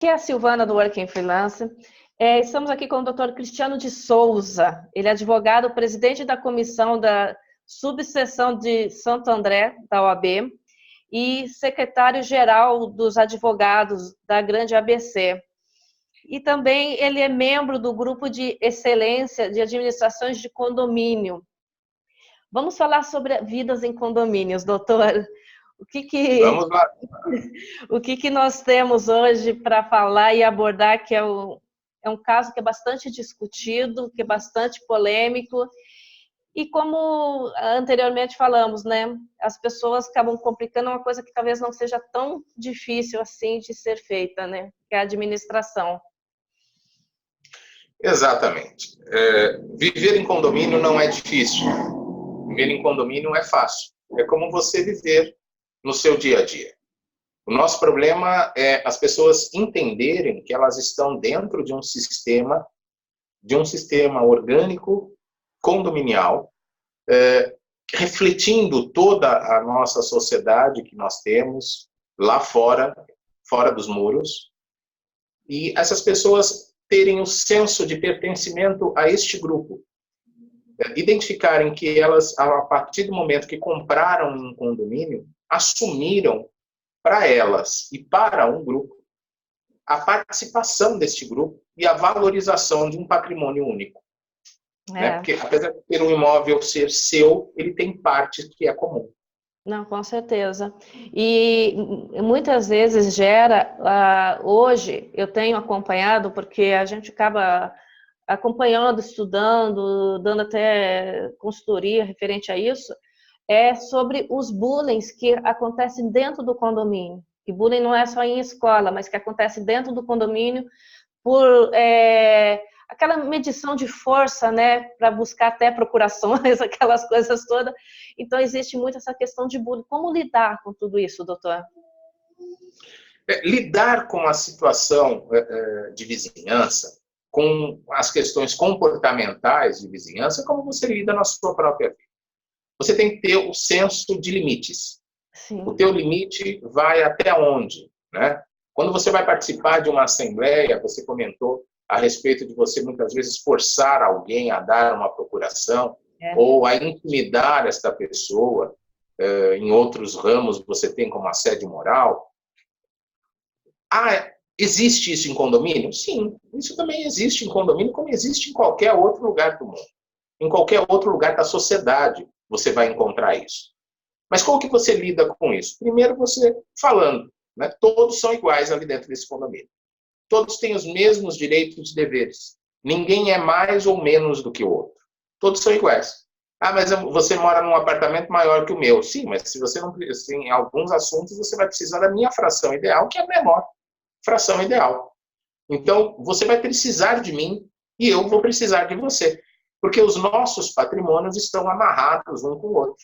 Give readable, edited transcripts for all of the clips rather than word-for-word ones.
Aqui é a Silvana do Working Freelance. Estamos aqui com o Dr. Cristiano de Souza. Ele é advogado, presidente da comissão da subseção de Santo André, da OAB, e secretário-geral dos advogados da Grande ABC. E também ele é membro do grupo de excelência de administrações de condomínio. Vamos falar sobre vidas em condomínios, doutor. Vamos lá. O que nós temos hoje para falar e abordar, que é um caso que é bastante discutido, que é bastante polêmico, e como anteriormente falamos, né, as pessoas acabam complicando uma coisa que talvez não seja tão difícil assim de ser feita, né, que é a administração. Exatamente. Viver em condomínio não é difícil. Viver em condomínio é fácil. É como você viver no seu dia a dia. O nosso problema é as pessoas entenderem que elas estão dentro de um sistema orgânico condominial, refletindo toda a nossa sociedade que nós temos lá fora dos muros, e essas pessoas terem o senso de pertencimento a este grupo, identificarem que elas, a partir do momento que compraram um condomínio, assumiram para elas e para um grupo a participação deste grupo e a valorização de um patrimônio único. Né? Porque, apesar de ter um imóvel ser seu, ele tem parte que é comum. Não, com certeza. E muitas vezes gera, hoje eu tenho acompanhado, porque a gente acaba acompanhando, estudando, dando até consultoria referente a isso, sobre os bullying que acontecem dentro do condomínio. Que bullying não é só em escola, mas que acontece dentro do condomínio por aquela medição de força, né, para buscar até procurações, aquelas coisas todas. Então, existe muito essa questão de bullying. Como lidar com tudo isso, doutor? Lidar com a situação de vizinhança, com as questões comportamentais de vizinhança, é como você lida na sua própria vida. Você tem que ter o senso de limites. Sim. O teu limite vai até onde, né? Quando você vai participar de uma assembleia, você comentou a respeito de você muitas vezes forçar alguém a dar uma procuração ou a intimidar esta pessoa. Em outros ramos você tem como assédio moral. Existe isso em condomínio? Sim, isso também existe em condomínio, como existe em qualquer outro lugar do mundo. Em qualquer outro lugar da sociedade você vai encontrar isso. Mas como que você lida com isso? Primeiro você falando, né? Todos são iguais ali dentro desse condomínio. Todos têm os mesmos direitos e deveres. Ninguém é mais ou menos do que o outro. Todos são iguais. Mas você mora num apartamento maior que o meu. Sim, mas se você não, assim, em alguns assuntos você vai precisar da minha fração ideal, que é a menor fração ideal. Então, você vai precisar de mim e eu vou precisar de você. Porque os nossos patrimônios estão amarrados um com o outro.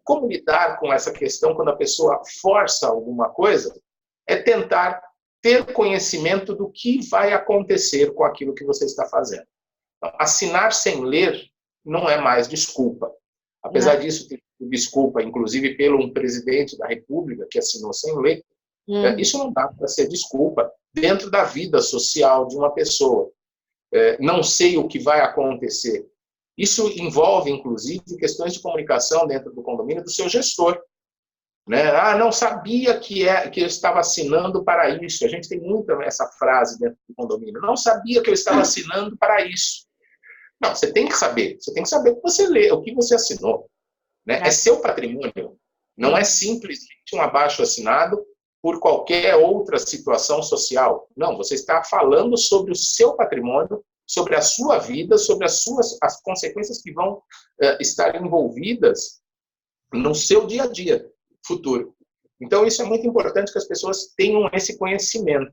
Como lidar com essa questão quando a pessoa força alguma coisa? É tentar ter conhecimento do que vai acontecer com aquilo que você está fazendo. Então, assinar sem ler não é mais desculpa. Apesar disso, ter desculpa, inclusive pelo um presidente da República que assinou sem ler, isso não dá para ser desculpa dentro da vida social de uma pessoa. Não sei o que vai acontecer. Isso envolve, inclusive, questões de comunicação dentro do condomínio do seu gestor. Né? Não sabia que eu estava assinando para isso. A gente tem muita essa frase dentro do condomínio. Não sabia que eu estava assinando para isso. Não, você tem que saber. Você tem que saber o que você lê, o que você assinou. Né? É seu patrimônio. Não é simplesmente um abaixo-assinado por qualquer outra situação social. Não, você está falando sobre o seu patrimônio, sobre a sua vida, sobre as consequências que vão estar envolvidas no seu dia a dia futuro. Então, isso é muito importante que as pessoas tenham esse conhecimento.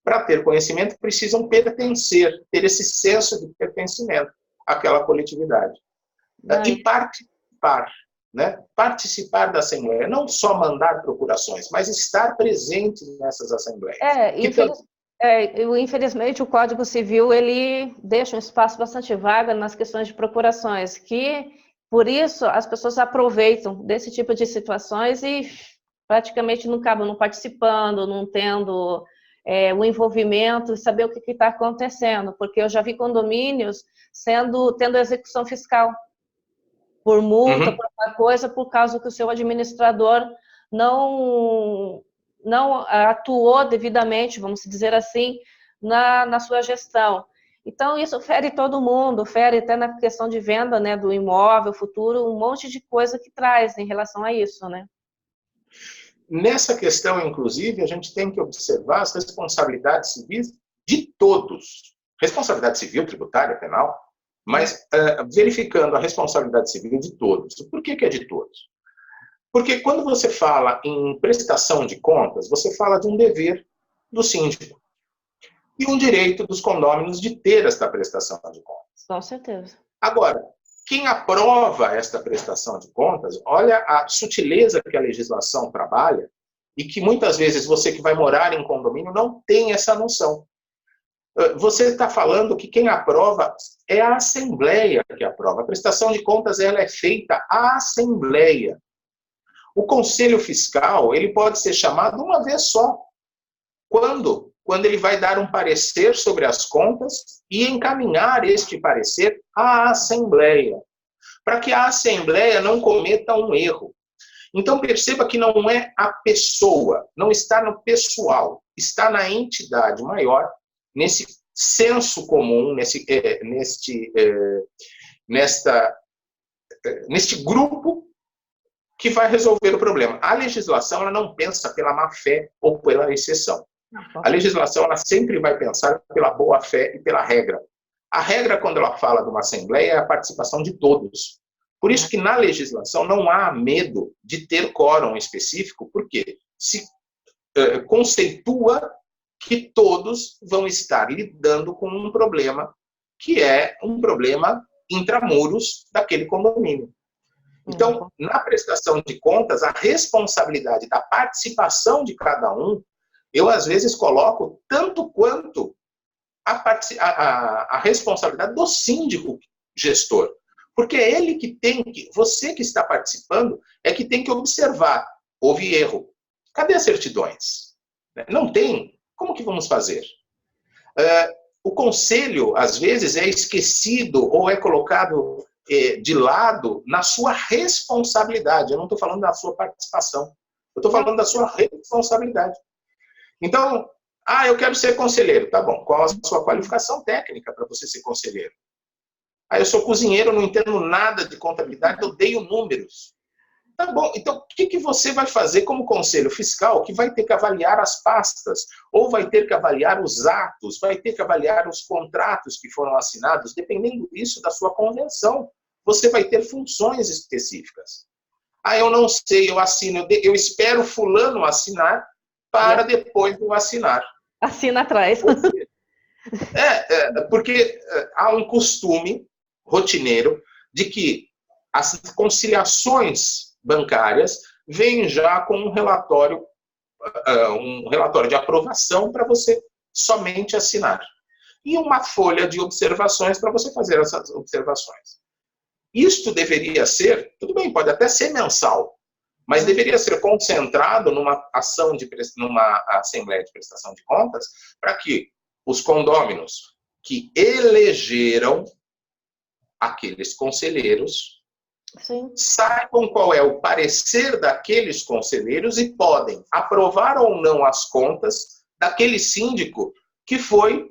Para ter conhecimento, precisam pertencer, ter esse senso de pertencimento àquela coletividade. E participar. Né? Participar da Assembleia, não só mandar procurações, mas estar presente nessas Assembleias. Infelizmente, o Código Civil ele deixa um espaço bastante vago nas questões de procurações, que, por isso, as pessoas aproveitam desse tipo de situações e praticamente não acabam não participando, não tendo o envolvimento e saber o que está acontecendo, porque eu já vi condomínios tendo execução fiscal por multa, por alguma coisa, por causa que o seu administrador não atuou devidamente, vamos dizer assim, na sua gestão. Então, isso fere todo mundo, fere até na questão de venda, né, do imóvel futuro, um monte de coisa que traz em relação a isso, né? Nessa questão, inclusive, a gente tem que observar as responsabilidades civis de todos. Responsabilidade civil, tributária, penal, mas verificando a responsabilidade civil de todos. Por que é de todos? Porque quando você fala em prestação de contas, você fala de um dever do síndico e um direito dos condôminos de ter esta prestação de contas. Com certeza. Agora, quem aprova esta prestação de contas, olha a sutileza que a legislação trabalha e que muitas vezes você que vai morar em condomínio não tem essa noção. Você está falando que quem aprova é a Assembleia que aprova. A prestação de contas ela é feita à Assembleia. O Conselho Fiscal ele pode ser chamado uma vez só. Quando? Quando ele vai dar um parecer sobre as contas e encaminhar este parecer à Assembleia, para que a Assembleia não cometa um erro. Então perceba que não é a pessoa, não está no pessoal, está na entidade maior, nesse senso comum, neste grupo que vai resolver o problema. A legislação ela não pensa pela má-fé ou pela exceção. A legislação ela sempre vai pensar pela boa-fé e pela regra. A regra, quando ela fala de uma assembleia, é a participação de todos. Por isso que na legislação não há medo de ter quórum específico, porque se conceitua que todos vão estar lidando com um problema que é um problema intramuros daquele condomínio. Então, na prestação de contas, a responsabilidade da participação de cada um, eu às vezes coloco tanto quanto a responsabilidade do síndico gestor. Porque é ele que tem que, você que está participando, é que tem que observar. Houve erro. Cadê as certidões? Não tem. Como que vamos fazer? O conselho, às vezes, é esquecido ou é colocado de lado na sua responsabilidade. Eu não estou falando da sua participação. Eu estou falando da sua responsabilidade. Então, eu quero ser conselheiro. Tá bom. Qual a sua qualificação técnica para você ser conselheiro? Eu sou cozinheiro, não entendo nada de contabilidade, eu odeio números. Tá bom, então o que você vai fazer como conselho fiscal que vai ter que avaliar as pastas, ou vai ter que avaliar os atos, vai ter que avaliar os contratos que foram assinados, dependendo disso da sua convenção. Você vai ter funções específicas. Eu não sei, eu assino, eu espero fulano assinar para depois eu assinar. Assina atrás. Porque há um costume rotineiro de que as conciliações bancárias vêm já com um relatório de aprovação para você somente assinar. E uma folha de observações para você fazer essas observações. Isto deveria ser, tudo bem, pode até ser mensal, mas deveria ser concentrado numa Assembleia de Prestação de Contas para que os condôminos que elegeram aqueles conselheiros saibam qual é o parecer daqueles conselheiros e podem aprovar ou não as contas daquele síndico que foi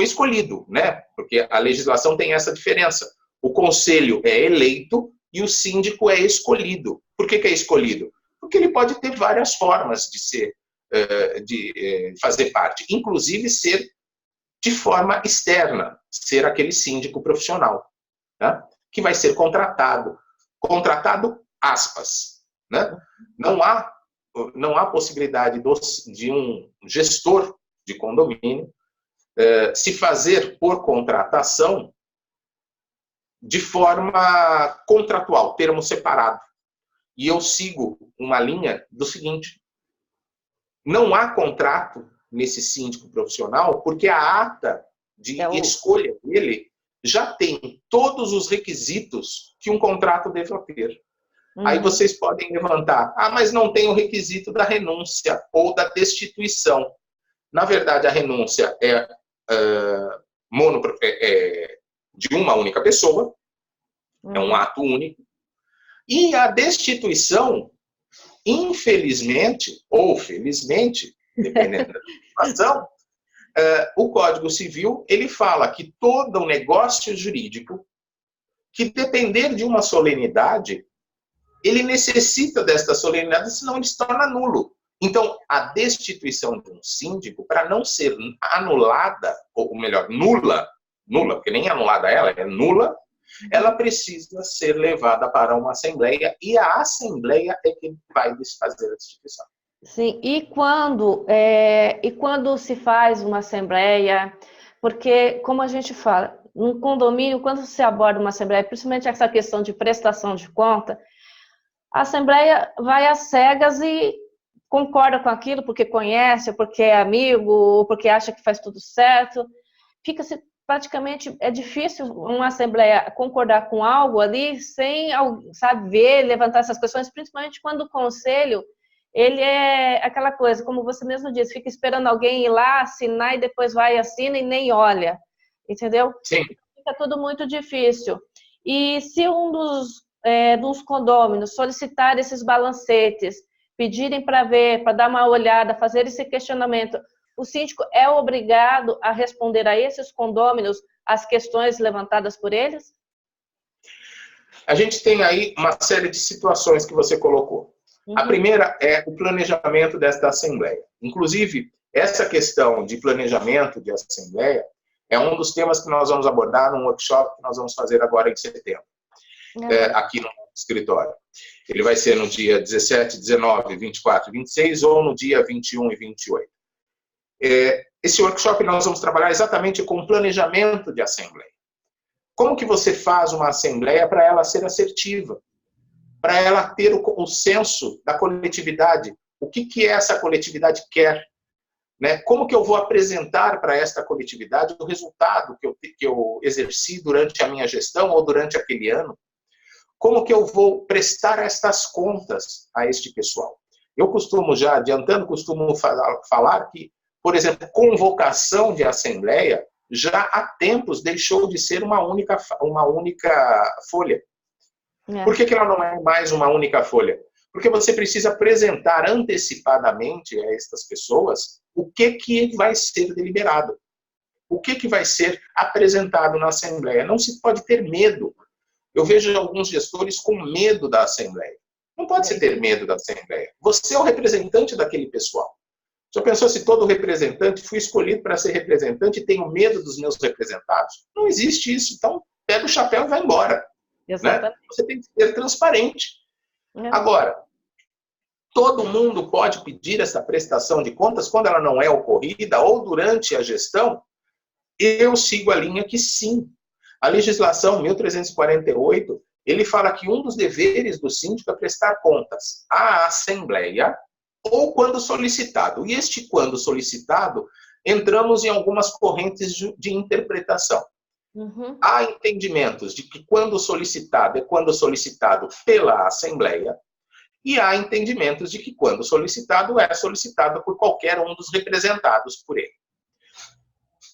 escolhido, né? Porque a legislação tem essa diferença. O conselho é eleito e o síndico é escolhido. Por que é escolhido? Porque ele pode ter várias formas de fazer parte, inclusive ser de forma externa, ser aquele síndico profissional, né? Que vai ser contratado, aspas, né? Não há possibilidade de um gestor de condomínio se fazer por contratação de forma contratual, termo separado. E eu sigo uma linha do seguinte: não há contrato nesse síndico profissional, porque a ata de escolha dele já tem todos os requisitos que um contrato deve ter. Aí vocês podem levantar, mas não tem o requisito da renúncia ou da destituição. Na verdade, a renúncia é de uma única pessoa, é um ato único, e a destituição, infelizmente, ou felizmente, dependendo da situação, o Código Civil, ele fala que todo um negócio jurídico que depender de uma solenidade, ele necessita desta solenidade, senão ele se torna nulo. Então, a destituição de um síndico, para não ser anulada, ou melhor, nula, porque nem anulada ela, é nula, ela precisa ser levada para uma assembleia, e a assembleia é quem vai desfazer a destituição. Sim, e quando se faz uma assembleia, porque, como a gente fala, num condomínio, quando se aborda uma assembleia, principalmente essa questão de prestação de conta, a assembleia vai às cegas e concorda com aquilo porque conhece, ou porque é amigo, ou porque acha que faz tudo certo. Fica-se praticamente, é difícil uma assembleia concordar com algo ali sem, sabe, ver, levantar essas questões, principalmente quando o conselho, ele é aquela coisa, como você mesmo disse, fica esperando alguém ir lá, assinar e depois vai e assina e nem olha, entendeu? Sim. Fica tudo muito difícil. E se um dos condôminos solicitar esses balancetes, pedirem para ver, para dar uma olhada, fazer esse questionamento, o síndico é obrigado a responder a esses condôminos as questões levantadas por eles? A gente tem aí uma série de situações que você colocou. A primeira é o planejamento desta assembleia. Inclusive, essa questão de planejamento de assembleia é um dos temas que nós vamos abordar num workshop que nós vamos fazer agora em setembro, aqui no escritório. Ele vai ser no dia 17, 19, 24 e 26 ou no dia 21 e 28. Esse workshop nós vamos trabalhar exatamente com o planejamento de assembleia. Como que você faz uma assembleia para ela ser assertiva? Para ela ter o senso da coletividade. O que essa coletividade quer? Né? Como que eu vou apresentar para esta coletividade o resultado que eu exerci durante a minha gestão ou durante aquele ano? Como que eu vou prestar estas contas a este pessoal? Eu costumo, já adiantando, falar que, por exemplo, convocação de assembleia já há tempos deixou de ser uma única folha. Por que ela não é mais uma única folha? Porque você precisa apresentar antecipadamente a estas pessoas o que vai ser deliberado. O que vai ser apresentado na Assembleia. Não se pode ter medo. Eu vejo alguns gestores com medo da Assembleia. Não pode se ter medo da Assembleia. Você é o representante daquele pessoal. Já pensou se todo representante fui escolhido para ser representante e tenho medo dos meus representados? Não existe isso. Então, pega o chapéu e vai embora. Né? Você tem que ser transparente. Agora, todo mundo pode pedir essa prestação de contas quando ela não é ocorrida ou durante a gestão? Eu sigo a linha que sim. A legislação 1348, ele fala que um dos deveres do síndico é prestar contas à Assembleia ou quando solicitado. E este quando solicitado, entramos em algumas correntes de interpretação. Há entendimentos de que quando solicitado é quando solicitado pela Assembleia, e há entendimentos de que quando solicitado é solicitado por qualquer um dos representados por ele.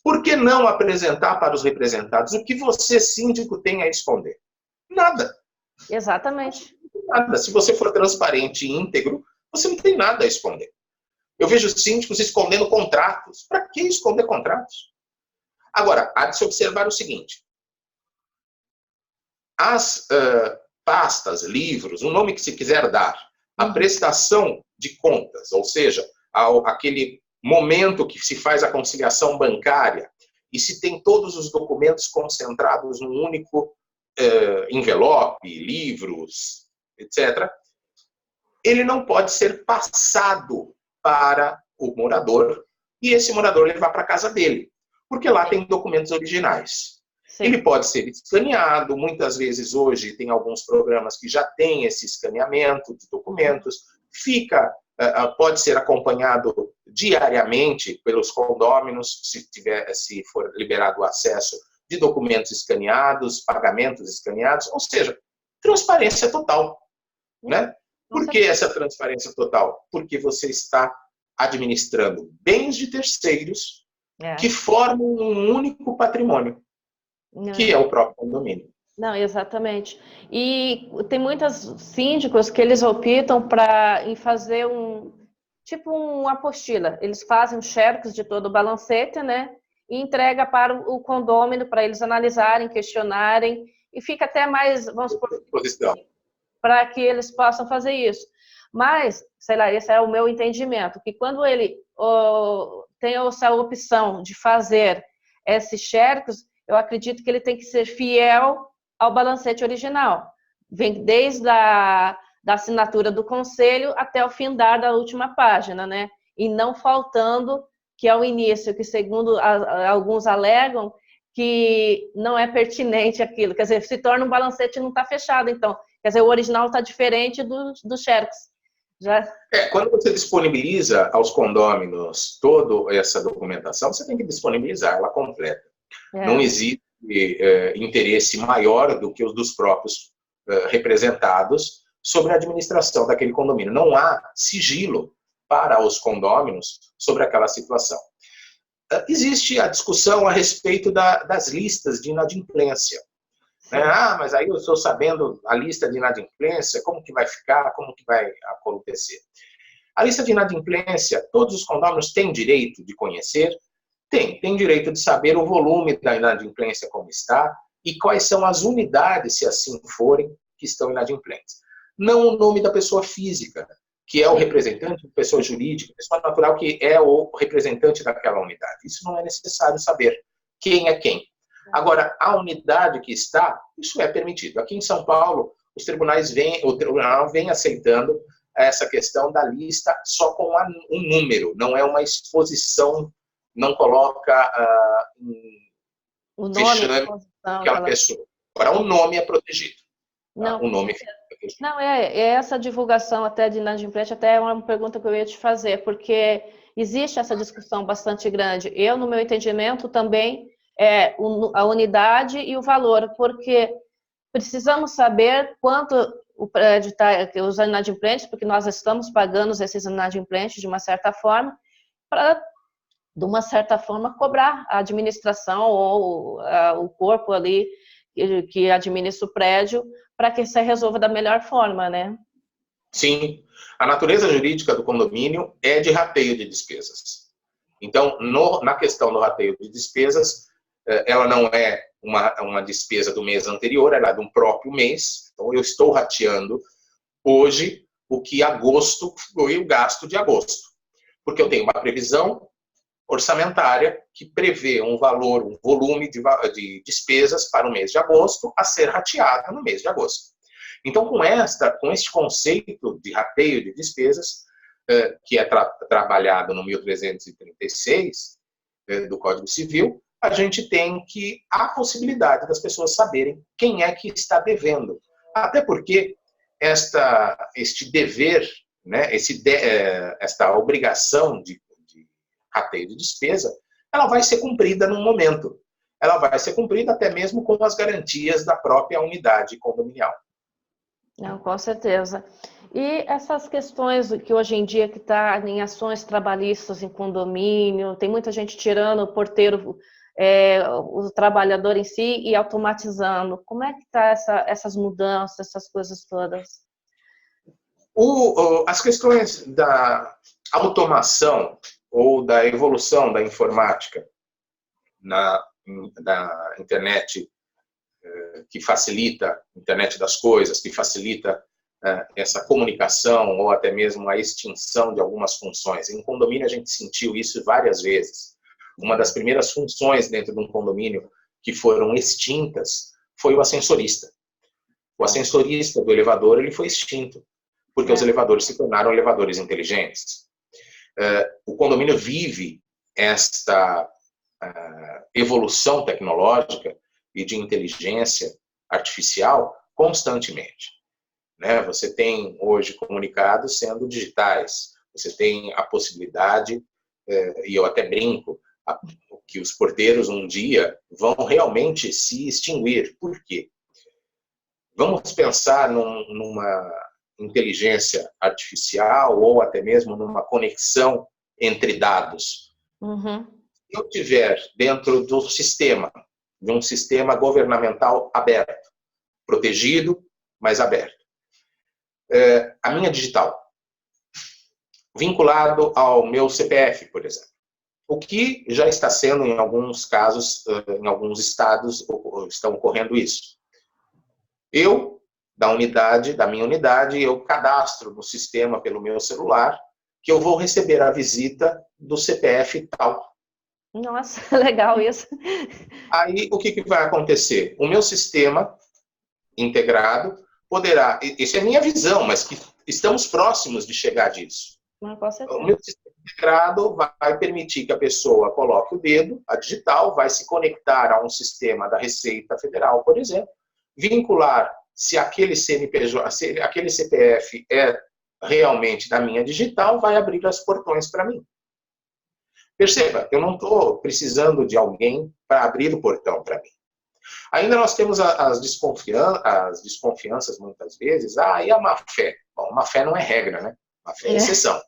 Por que não apresentar para os representados o que você, síndico, tem a esconder? Nada. Exatamente. Nada. Se você for transparente e íntegro, você não tem nada a esconder. Eu vejo síndicos escondendo contratos. Para que esconder contratos? Agora, há de se observar o seguinte. As pastas, livros, o nome que se quiser dar, a prestação de contas, ou seja, aquele momento que se faz a conciliação bancária e se tem todos os documentos concentrados num único envelope, livros, etc., ele não pode ser passado para o morador e esse morador levar para a casa dele. Porque lá tem documentos originais. Sim. Ele pode ser escaneado, muitas vezes hoje tem alguns programas que já têm esse escaneamento de documentos, pode ser acompanhado diariamente pelos condôminos, se for liberado o acesso de documentos escaneados, pagamentos escaneados, ou seja, transparência total. né? Por que essa transparência total? Porque você está administrando bens de terceiros que formam um único patrimônio, que é o próprio condomínio. Não, exatamente. E tem muitos síndicos que eles optam em fazer tipo uma apostila. Eles fazem um xerox de todo o balancete, né? E entrega para o condômino para eles analisarem, questionarem, e fica até mais, vamos supor, para que eles possam fazer isso. Mas, sei lá, esse é o meu entendimento, que quando ele tem essa opção de fazer esse xerox, eu acredito que ele tem que ser fiel ao balancete original. Vem desde da assinatura do conselho até o findar da última página, né? E não faltando, que é o início, que segundo alguns alegam, que não é pertinente aquilo. Quer dizer, se torna um balancete e não está fechado, então. Quer dizer, o original está diferente do xerox. Quando você disponibiliza aos condôminos toda essa documentação, você tem que disponibilizar ela completa. Não existe interesse maior do que os dos próprios representados sobre a administração daquele condomínio. Não há sigilo para os condôminos sobre aquela situação. Existe a discussão a respeito das listas de inadimplência. Mas aí eu estou sabendo a lista de inadimplência, como que vai ficar, como que vai acontecer. A lista de inadimplência, todos os condôminos têm direito de conhecer? Tem direito de saber o volume da inadimplência como está e quais são as unidades, se assim forem, que estão inadimplentes. Não o nome da pessoa física, que é o representante da pessoa jurídica, pessoa natural, que é o representante daquela unidade. Isso não é necessário saber quem é quem. Agora, a unidade que está, isso é permitido. Aqui em São Paulo, o tribunal vem aceitando essa questão da lista só com um número, não é uma exposição, não coloca o nome aquela pessoa. Agora, o nome é protegido. Não, o nome fica protegido. Não, essa divulgação até de inadimplente, até é uma pergunta que eu ia te fazer, porque existe essa discussão bastante grande. Eu, no meu entendimento, também a unidade e o valor, porque precisamos saber quanto o prédio está, os inadimplentes, porque nós estamos pagando esses inadimplentes de uma certa forma, para, de uma certa forma, cobrar a administração ou o corpo ali que administra o prédio para que se resolva da melhor forma, né? Sim. A natureza jurídica do condomínio é de rateio de despesas. Então, na questão do rateio de despesas, ela não é uma despesa do mês anterior, ela é de um próprio mês. Então, eu estou rateando hoje o que agosto foi o gasto de agosto. Porque eu tenho uma previsão orçamentária que prevê um valor, um volume de despesas para o mês de agosto a ser rateado no mês de agosto. Então, com este conceito de rateio de despesas, que é trabalhado no 1336 do Código Civil, a gente tem a possibilidade das pessoas saberem quem é que está devendo. Até porque este dever, né, esta obrigação de rateio de despesa, ela vai ser cumprida num momento. Ela vai ser cumprida até mesmo com as garantias da própria unidade condominial. Não, com certeza. E essas questões que hoje em dia que está em ações trabalhistas em condomínio, tem muita gente tirando o porteiro, o trabalhador em si e automatizando. Como é que está essas mudanças, essas coisas todas? As questões da automação ou da evolução da informática na internet, que facilita a internet das coisas, que facilita essa comunicação ou até mesmo a extinção de algumas funções. Em condomínio a gente sentiu isso várias vezes. Uma das primeiras funções dentro de um condomínio que foram extintas foi o ascensorista. O ascensorista do elevador ele foi extinto, porque os elevadores se tornaram elevadores inteligentes. O condomínio vive esta evolução tecnológica e de inteligência artificial constantemente. Né? Você tem hoje comunicados sendo digitais, você tem a possibilidade, e eu até brinco, que os porteiros um dia vão realmente se extinguir. Por quê? Vamos pensar inteligência artificial ou até mesmo numa conexão entre dados. Uhum. Se eu tiver dentro do sistema, de um sistema governamental aberto, protegido, mas aberto, a minha digital, vinculado ao meu CPF, por exemplo, o que já está sendo em alguns casos, em alguns estados, estão ocorrendo isso. Eu, da minha unidade, eu cadastro no sistema pelo meu celular que eu vou receber a visita do CPF tal. Nossa, legal isso. Aí, o que vai acontecer? O meu sistema integrado poderá, isso é minha visão, mas que estamos próximos de chegar disso. O meu sistema integrado vai permitir que a pessoa coloque o dedo, a digital, vai se conectar a um sistema da Receita Federal, por exemplo, vincular se aquele CNPJ, se aquele CPF é realmente da minha digital, vai abrir os portões para mim. Perceba, eu não estou precisando de alguém para abrir o portão para mim. Ainda nós temos as desconfianças muitas vezes. E a má-fé? Bom, má-fé não é regra, né? Má-fé é exceção.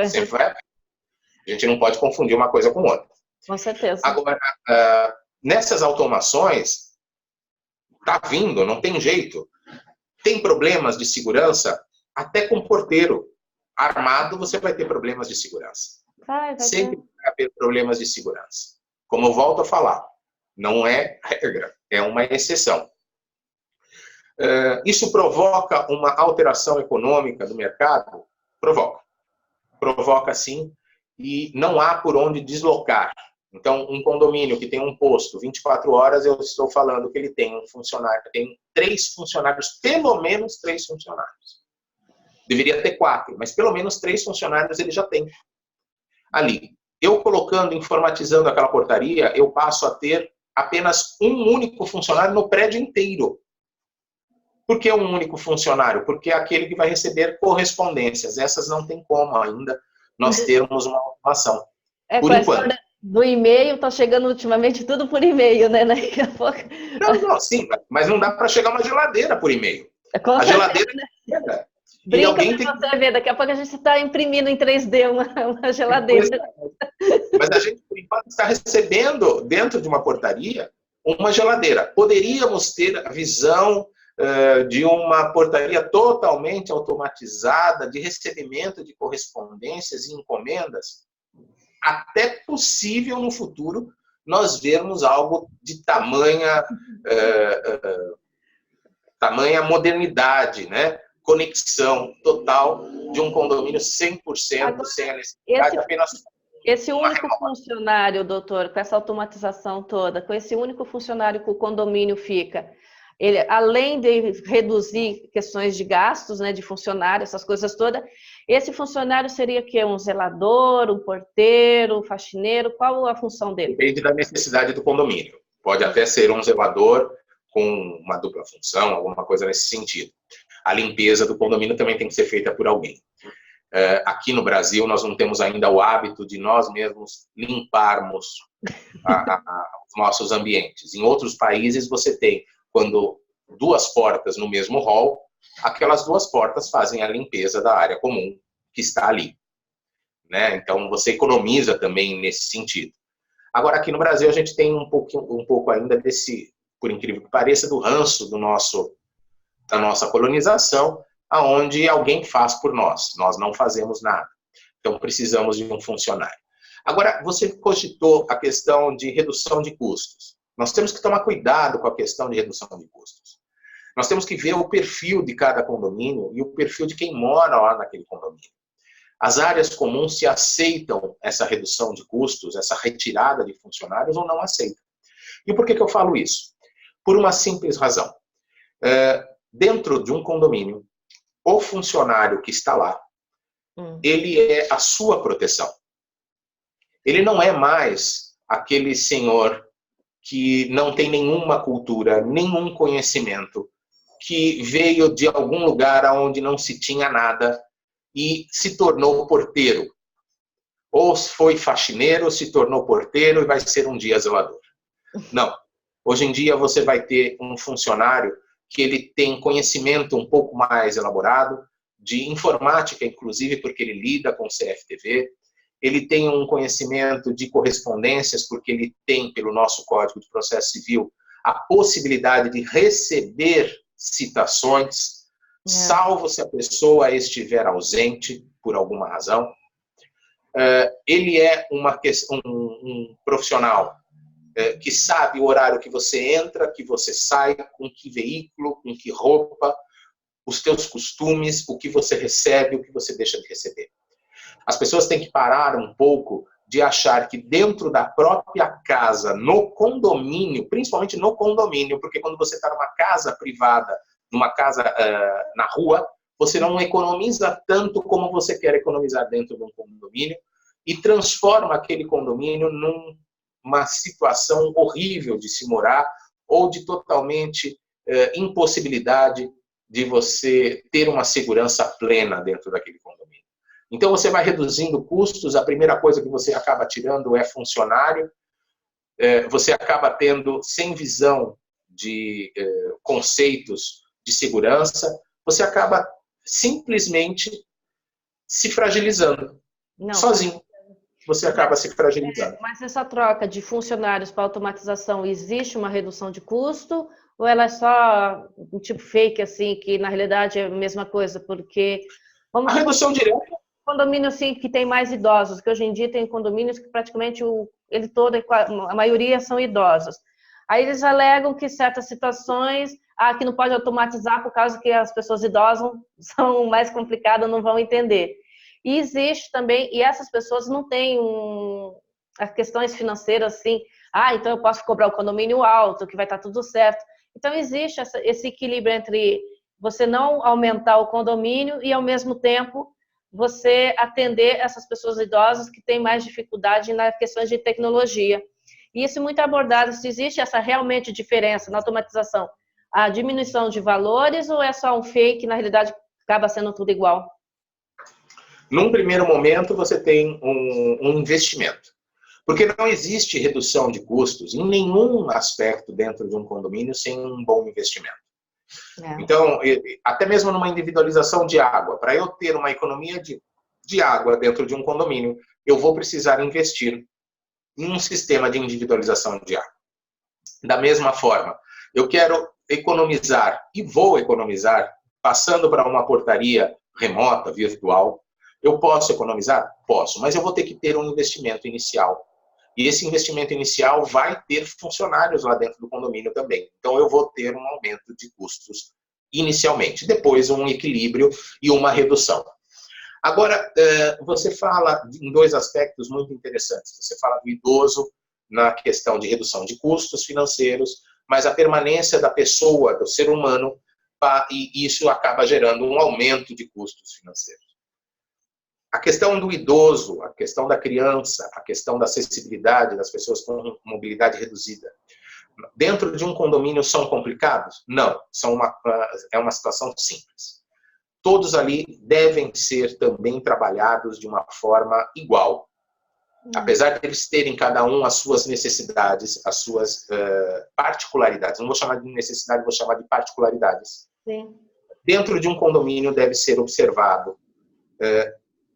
Sempre vai. A gente não pode confundir uma coisa com outra. Com certeza. Agora, nessas automações, está vindo, não tem jeito. Tem problemas de segurança, até com porteiro armado você vai ter problemas de segurança. Sempre vai haver problemas de segurança. Como eu volto a falar, não é regra, é uma exceção. Isso provoca uma alteração econômica do mercado? Provoca. Provoca sim, e não há por onde deslocar. Então, um condomínio que tem um posto 24 horas, eu estou falando que ele tem um funcionário, tem 3 funcionários, pelo menos 3 funcionários. Deveria ter 4, mas pelo menos 3 funcionários ele já tem. Ali, eu colocando, informatizando aquela portaria, eu passo a ter apenas um único funcionário no prédio inteiro. Por que um único funcionário? Porque é aquele que vai receber correspondências. Essas não tem como ainda nós termos uma automação. Por enquanto. Do e-mail, está chegando ultimamente tudo por e-mail, né? Daqui a pouco... Não, sim, mas não dá para chegar uma geladeira por e-mail. A geladeira chega. Brinca para você ver, daqui a pouco a gente está imprimindo em 3D uma geladeira. Mas a gente, por enquanto, está recebendo, dentro de uma portaria, uma geladeira. Poderíamos ter a visão de uma portaria totalmente automatizada, de recebimento de correspondências e encomendas. Até possível, no futuro, nós vermos algo de tamanha modernidade, né? Conexão total de um condomínio 100%, agora, sem a necessidade apenas... Esse único funcionário, doutor, com essa automatização toda, com esse único funcionário que o condomínio fica, ele, além de reduzir questões de gastos, né, de funcionário, essas coisas todas, esse funcionário seria o quê? Um zelador, um porteiro, um faxineiro? Qual a função dele? Depende da necessidade do condomínio. Pode até ser um zelador com uma dupla função, alguma coisa nesse sentido. A limpeza do condomínio também tem que ser feita por alguém. Aqui no Brasil, nós não temos ainda o hábito de nós mesmos limparmos os nossos ambientes. Em outros países, você tem, quando 2 portas no mesmo hall, aquelas 2 portas fazem a limpeza da área comum que está ali. Né? Então, você economiza também nesse sentido. Agora, aqui no Brasil, a gente tem um pouco ainda desse, por incrível que pareça, do ranço da nossa colonização, aonde alguém faz por nós. Nós não fazemos nada. Então, precisamos de um funcionário. Agora, você cogitou a questão de redução de custos. Nós temos que tomar cuidado com a questão de redução de custos. Nós temos que ver o perfil de cada condomínio e o perfil de quem mora lá naquele condomínio. As áreas comuns se aceitam essa redução de custos, essa retirada de funcionários ou não aceitam. E por que eu falo isso? Por uma simples razão. Dentro de um condomínio, o funcionário que está lá, ele é a sua proteção. Ele não é mais aquele senhor que não tem nenhuma cultura, nenhum conhecimento, que veio de algum lugar onde não se tinha nada e se tornou porteiro. Ou foi faxineiro, se tornou porteiro e vai ser um dia zelador. Não. Hoje em dia você vai ter um funcionário que ele tem conhecimento um pouco mais elaborado de informática, inclusive, porque ele lida com CFTV, ele tem um conhecimento de correspondências, porque ele tem, pelo nosso Código de Processo Civil, a possibilidade de receber citações, salvo se a pessoa estiver ausente por alguma razão. Ele é um profissional que sabe o horário que você entra, que você sai, com que veículo, com que roupa, os teus costumes, o que você recebe, o que você deixa de receber. As pessoas têm que parar um pouco de achar que dentro da própria casa, no condomínio, principalmente no condomínio, porque quando você está numa casa privada, numa casa na rua, você não economiza tanto como você quer economizar dentro de um condomínio e transforma aquele condomínio numa situação horrível de se morar ou de totalmente impossibilidade de você ter uma segurança plena dentro daquele condomínio. Então, você vai reduzindo custos, a primeira coisa que você acaba tirando é funcionário, você acaba tendo, sem visão de conceitos de segurança, você acaba simplesmente se fragilizando, sozinho. Você acaba se fragilizando. Mas essa troca de funcionários para automatização, existe uma redução de custo? Ou ela é só um tipo fake, assim, que na realidade é a mesma coisa? Porque... a redução direta... condomínio assim, que tem mais idosos, que hoje em dia tem condomínios que praticamente a maioria são idosos. Aí eles alegam que certas situações, que não pode automatizar por causa que as pessoas idosas são mais complicadas, não vão entender. E existe também, e essas pessoas não têm as questões financeiras assim, então eu posso cobrar o condomínio alto, que vai estar tudo certo. Então existe esse equilíbrio entre você não aumentar o condomínio e ao mesmo tempo você atender essas pessoas idosas que têm mais dificuldade nas questões de tecnologia. E isso é muito abordado, se existe essa realmente diferença na automatização, a diminuição de valores ou é só um fake, na realidade acaba sendo tudo igual? Num primeiro momento, você tem um investimento. Porque não existe redução de custos em nenhum aspecto dentro de um condomínio sem um bom investimento. Então, até mesmo numa individualização de água, para eu ter uma economia de água dentro de um condomínio, eu vou precisar investir em um sistema de individualização de água. Da mesma forma, eu quero economizar e vou economizar passando para uma portaria remota, virtual. Eu posso economizar? Posso, mas eu vou ter que ter um investimento inicial. E esse investimento inicial vai ter funcionários lá dentro do condomínio também. Então, eu vou ter um aumento de custos inicialmente. Depois, um equilíbrio e uma redução. Agora, você fala em dois aspectos muito interessantes. Você fala do idoso na questão de redução de custos financeiros, mas a permanência da pessoa, do ser humano, e isso acaba gerando um aumento de custos financeiros. A questão do idoso, a questão da criança, a questão da acessibilidade das pessoas com mobilidade reduzida. Dentro de um condomínio são complicados? Não, é uma situação simples. Todos ali devem ser também trabalhados de uma forma igual. Apesar de eles terem cada um as suas necessidades, as suas particularidades. Não vou chamar de necessidade, vou chamar de particularidades. Sim. Dentro de um condomínio deve ser observado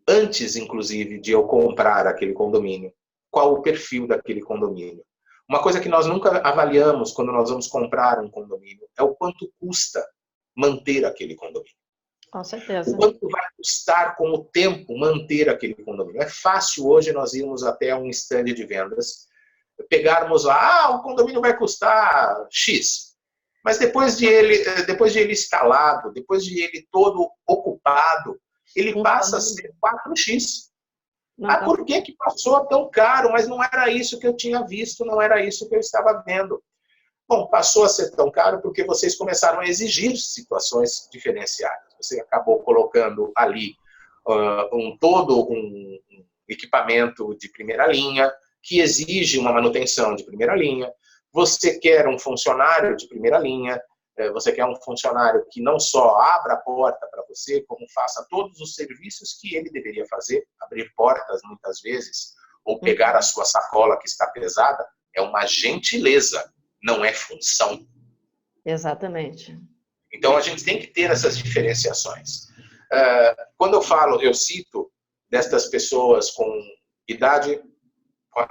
antes, inclusive, de eu comprar aquele condomínio, qual o perfil daquele condomínio. Uma coisa que nós nunca avaliamos quando nós vamos comprar um condomínio é o quanto custa manter aquele condomínio. Com certeza. O quanto vai custar com o tempo manter aquele condomínio. É fácil hoje nós irmos até um stand de vendas, pegarmos lá, o condomínio vai custar X. Mas depois de ele instalado, depois de ele todo ocupado, ele passa a ser 4x. Por que passou tão caro? Mas não era isso que eu tinha visto, não era isso que eu estava vendo. Bom, passou a ser tão caro porque vocês começaram a exigir situações diferenciadas. Você acabou colocando ali todo um equipamento de primeira linha, que exige uma manutenção de primeira linha. Você quer um funcionário de primeira linha, você quer um funcionário que não só abra a porta para você, como faça todos os serviços que ele deveria fazer, abrir portas muitas vezes, ou pegar a sua sacola que está pesada, é uma gentileza, não é função. Exatamente. Então a gente tem que ter essas diferenciações. Quando eu cito destas pessoas com idade,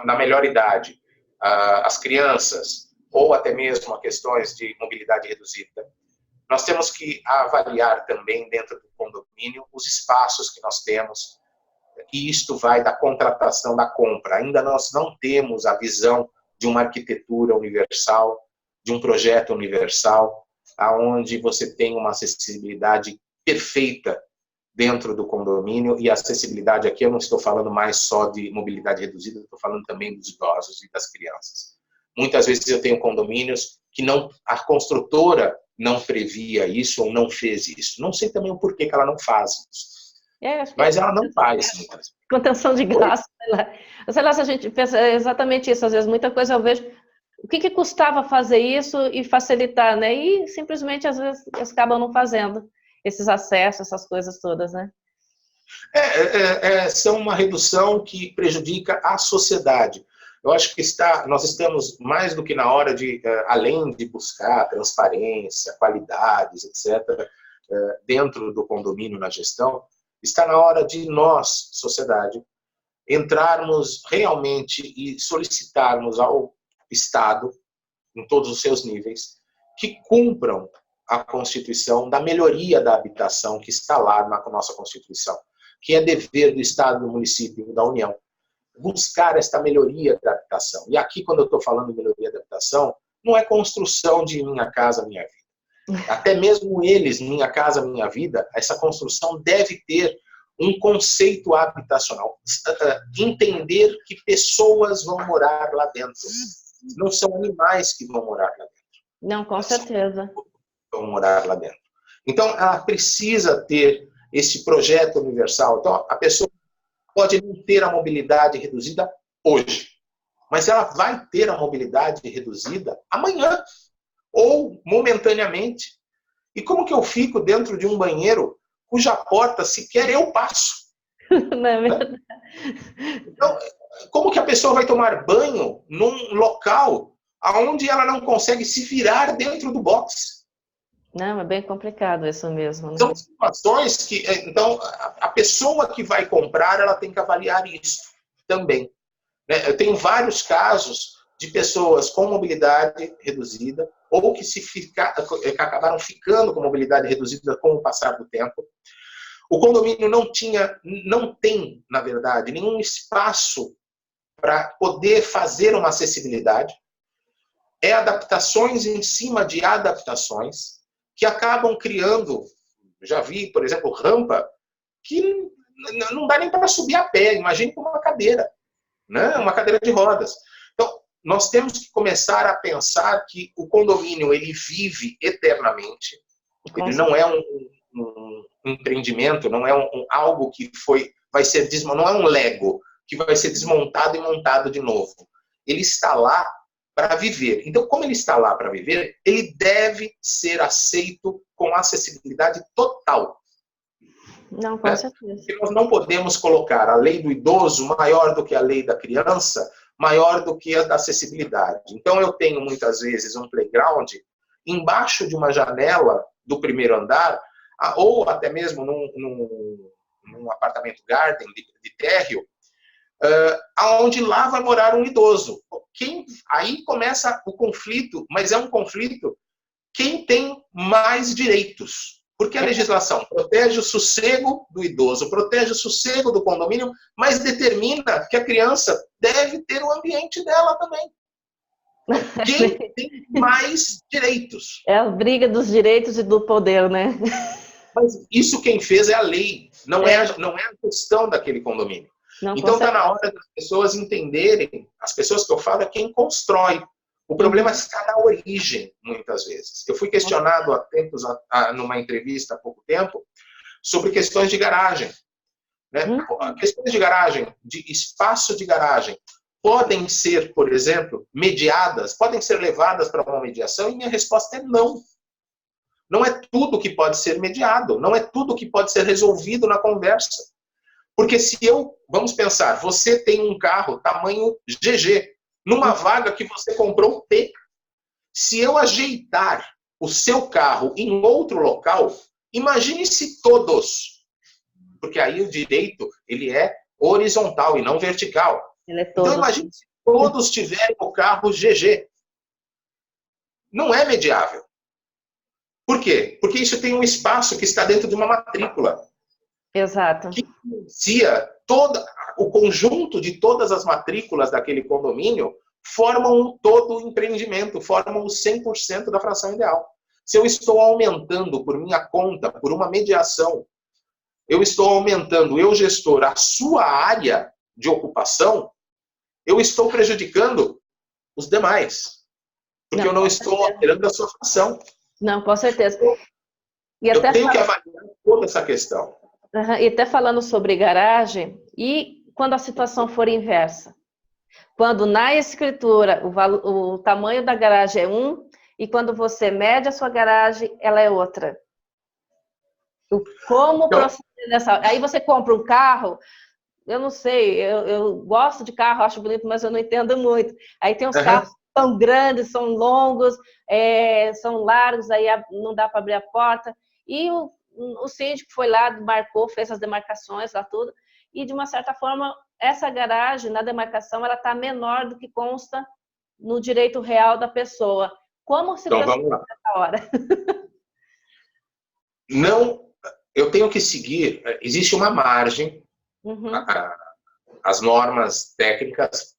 na melhor idade, as crianças, ou até mesmo a questões de mobilidade reduzida, nós temos que avaliar também dentro do condomínio os espaços que nós temos, e isto vai da contratação, da compra. Ainda nós não temos a visão de uma arquitetura universal, de um projeto universal, aonde você tem uma acessibilidade perfeita dentro do condomínio. E a acessibilidade aqui eu não estou falando mais só de mobilidade reduzida, estou falando também dos idosos e das crianças. Muitas vezes eu tenho condomínios que a construtora não previa isso ou não fez isso. Não sei também o porquê que ela não faz isso. Mas ela não faz. Contenção de gasto, sei lá se a gente pensa exatamente isso. Às vezes, muita coisa eu vejo, o que custava fazer isso e facilitar, né? E simplesmente, às vezes, eles acabam não fazendo esses acessos, essas coisas todas, né? São uma redução que prejudica a sociedade. Eu acho que nós estamos mais do que na hora de, além de buscar transparência, qualidades, etc., dentro do condomínio na gestão, está na hora de nós, sociedade, entrarmos realmente e solicitarmos ao Estado, em todos os seus níveis, que cumpram a Constituição da melhoria da habitação que está lá na nossa Constituição, que é dever do Estado, do município e da União, buscar esta melhoria da habitação. E aqui, quando eu estou falando de melhoria da habitação, não é construção de Minha Casa Minha Vida. Até mesmo eles, Minha Casa Minha Vida, essa construção deve ter um conceito habitacional. Entender que pessoas vão morar lá dentro. Não são animais que vão morar lá dentro. Não, com certeza. Vão morar lá dentro. Então, ela precisa ter esse projeto universal. Então, a pessoa pode não ter a mobilidade reduzida hoje, mas ela vai ter a mobilidade reduzida amanhã, ou momentaneamente. E como que eu fico dentro de um banheiro cuja porta sequer eu passo? Não é verdade? Então, como que a pessoa vai tomar banho num local onde ela não consegue se virar dentro do box? Não, é bem complicado isso mesmo. Né? São situações que, então, a pessoa que vai comprar, ela tem que avaliar isso também. Eu tenho vários casos de pessoas com mobilidade reduzida ou que acabaram ficando com mobilidade reduzida com o passar do tempo. O condomínio não tem, na verdade, nenhum espaço para poder fazer uma acessibilidade. É adaptações em cima de adaptações que acabam criando, já vi, por exemplo, rampa, que não dá nem para subir a pé, imagine com uma cadeira, né? Uma cadeira de rodas. Então, nós temos que começar a pensar que o condomínio, ele vive eternamente, ele não é um empreendimento, não é algo que vai ser desmontado, não é um Lego que vai ser desmontado e montado de novo. Ele está lá para viver. Então, como ele está lá para viver, ele deve ser aceito com acessibilidade total. Não, com certeza. E nós não podemos colocar a lei do idoso maior do que a lei da criança, maior do que a da acessibilidade. Então, eu tenho muitas vezes um playground embaixo de uma janela do primeiro andar, ou até mesmo num apartamento garden de térreo, aonde lá vai morar um idoso. Aí começa o conflito, mas é um conflito quem tem mais direitos. Porque a legislação protege o sossego do idoso, protege o sossego do condomínio, mas determina que a criança deve ter o ambiente dela também. Quem tem mais direitos? É a briga dos direitos e do poder, né? Mas isso quem fez é a lei, não é a questão daquele condomínio. Não, então está na hora das pessoas entenderem, as pessoas que eu falo é quem constrói. O problema está na origem, muitas vezes. Eu fui questionado há tempos, numa entrevista há pouco tempo, sobre questões de garagem. Né? Questões de garagem, de espaço de garagem, podem ser, por exemplo, mediadas, podem ser levadas para uma mediação, e minha resposta é não. Não é tudo que pode ser mediado, não é tudo que pode ser resolvido na conversa. Porque vamos pensar, você tem um carro tamanho GG, numa vaga que você comprou P. Se eu ajeitar o seu carro em outro local, imagine se todos porque aí o direito ele é horizontal e não vertical. Ele é todo. Então imagine se todos tiverem o carro GG. Não é mediável. Por quê? Porque isso tem um espaço que está dentro de uma matrícula. Exato. Que inicia o conjunto de todas as matrículas daquele condomínio formam todo o empreendimento, formam os 100% da fração ideal. Se eu estou aumentando por minha conta, por uma mediação, eu estou aumentando, eu gestor, a sua área de ocupação, eu estou prejudicando os demais. Porque eu não estou alterando a sua fração. Não, com certeza. E eu até tenho que avaliar toda essa questão. E até falando sobre garagem, e quando a situação for inversa? Quando na escritura o tamanho da garagem é um, e quando você mede a sua garagem, ela é outra. Como proceder nessa... Aí você compra um carro, eu não sei, eu gosto de carro, acho bonito, mas eu não entendo muito. Aí tem uns carros que são grandes, são longos, são largos, aí não dá para abrir a porta. E o síndico foi lá, marcou, fez as demarcações lá tudo, e de uma certa forma, essa garagem, na demarcação, ela está menor do que consta no direito real da pessoa. Como se procede nessa hora? Não, eu tenho que seguir, existe uma margem, as normas técnicas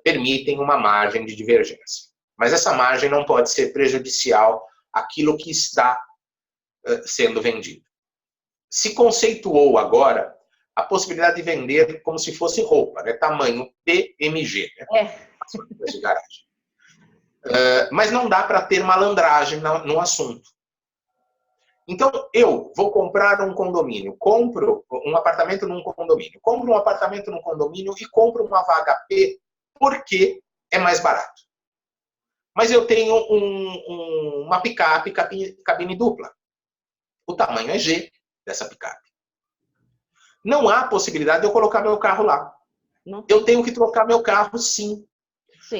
permitem uma margem de divergência. Mas essa margem não pode ser prejudicial àquilo que está sendo vendido. Se conceituou agora a possibilidade de vender como se fosse roupa, né? Tamanho PMG, né? De garagem. Mas não dá para ter malandragem no assunto. Então, eu vou comprar um condomínio, compro um apartamento num condomínio, compro um apartamento num condomínio e compro uma vaga P porque é mais barato. Mas eu tenho uma picape cabine dupla. O tamanho é G dessa picape. Não há possibilidade de eu colocar meu carro lá. Eu tenho que trocar meu carro, sim.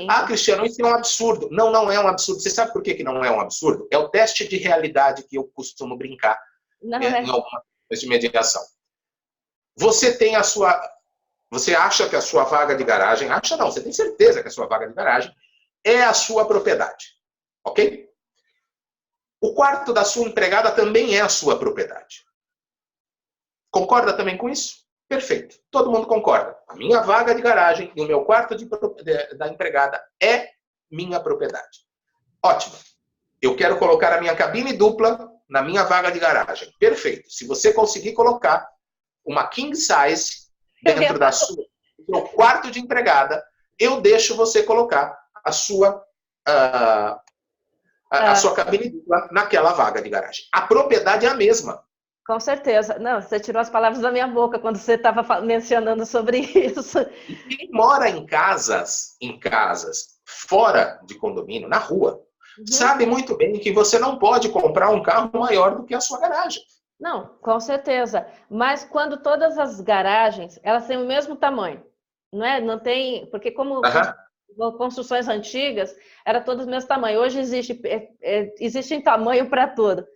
Ah, Cristiano, isso é um absurdo. Não, não é um absurdo. Você sabe por que não é um absurdo? É o teste de realidade que eu costumo brincar em alguma coisa de mediação. Você tem a sua... Você acha que a sua vaga de garagem... Acha não, você tem certeza que a sua vaga de garagem é a sua propriedade. Ok? O quarto da sua empregada também é a sua propriedade. Concorda também com isso? Perfeito. Todo mundo concorda. A minha vaga de garagem e o meu quarto da empregada é minha propriedade. Ótimo. Eu quero colocar a minha cabine dupla na minha vaga de garagem. Perfeito. Se você conseguir colocar uma king size dentro do seu quarto de empregada, eu deixo você colocar a sua cabine dupla naquela vaga de garagem. A propriedade é a mesma. Com certeza. Não, você tirou as palavras da minha boca quando você estava mencionando sobre isso. E quem mora em casas fora de condomínio, na rua, sabe muito bem que você não pode comprar um carro maior do que a sua garagem. Não, com certeza. Mas quando todas as garagens, elas têm o mesmo tamanho, não é? Não tem, porque como construções antigas, era todas o mesmo tamanho. Hoje existe tamanho para tudo.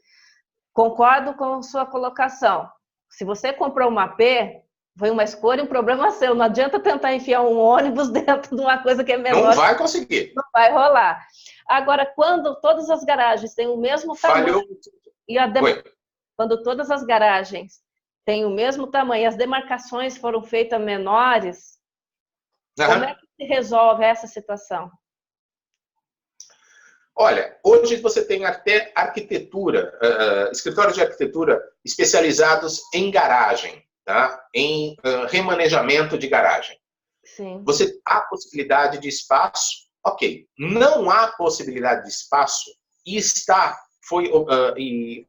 Concordo com sua colocação. Se você comprou uma P, foi uma escolha e um problema seu. Não adianta tentar enfiar um ônibus dentro de uma coisa que é menor. Não vai conseguir. Não vai rolar. Agora, quando todas as garagens têm o mesmo tamanho... Quando todas as garagens têm o mesmo tamanho e as demarcações foram feitas menores, como é que se resolve essa situação? Olha, hoje você tem até arquitetura, escritórios de arquitetura especializados em garagem, tá? Em remanejamento de garagem. Sim. Você há possibilidade de espaço? Ok. Não há possibilidade de espaço e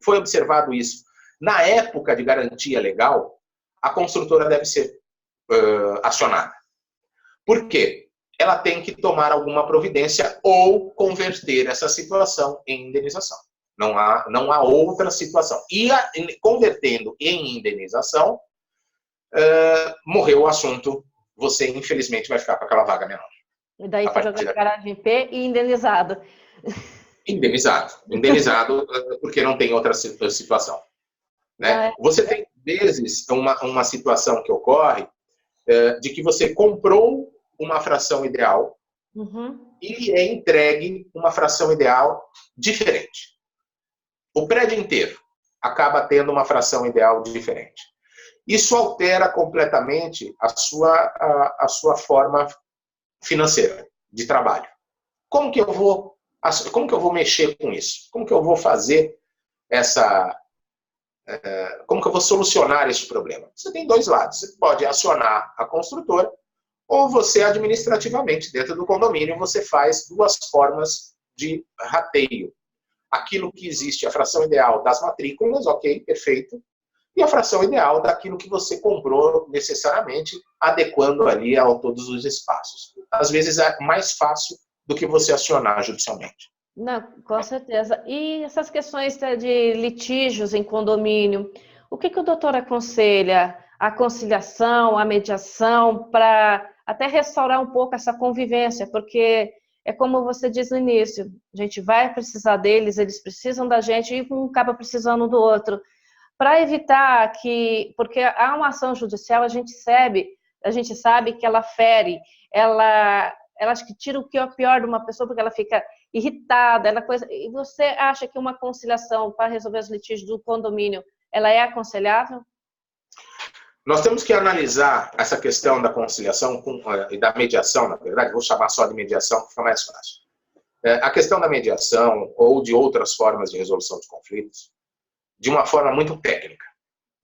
foi observado isso. Na época de garantia legal, a construtora deve ser acionada. Por quê? Ela tem que tomar alguma providência ou converter essa situação em indenização. Não há outra situação. E convertendo em indenização, morreu o assunto. Você, infelizmente, vai ficar com aquela vaga menor. E daí fica com a garagem P e indenizado. Indenizado, porque não tem outra situação. Né? Você tem vezes, uma situação que ocorre de que você comprou uma fração ideal e é entregue uma fração ideal diferente. O prédio inteiro acaba tendo uma fração ideal diferente. Isso altera completamente a sua forma financeira de trabalho. Como que eu vou mexer com isso? Como que eu vou fazer como que eu vou solucionar esse problema? Você tem dois lados. Você pode acionar a construtora ou você, administrativamente, dentro do condomínio, você faz duas formas de rateio. Aquilo que existe, a fração ideal das matrículas, ok, perfeito, e a fração ideal daquilo que você comprou necessariamente, adequando ali a todos os espaços. Às vezes é mais fácil do que você acionar judicialmente. Não, com certeza. E essas questões de litígios em condomínio, o que o doutor aconselha? A conciliação, a mediação, para até restaurar um pouco essa convivência, porque é como você diz no início, a gente vai precisar deles, eles precisam da gente e um acaba precisando do outro. Para evitar porque há uma ação judicial, a gente sabe que ela fere, ela acho que tira o que é o pior de uma pessoa, porque ela fica irritada, e você acha que uma conciliação para resolver os litígios do condomínio, ela é aconselhável? Nós temos que analisar essa questão da conciliação e da mediação, na verdade, vou chamar só de mediação, que fica mais fácil. A questão da mediação ou de outras formas de resolução de conflitos, de uma forma muito técnica.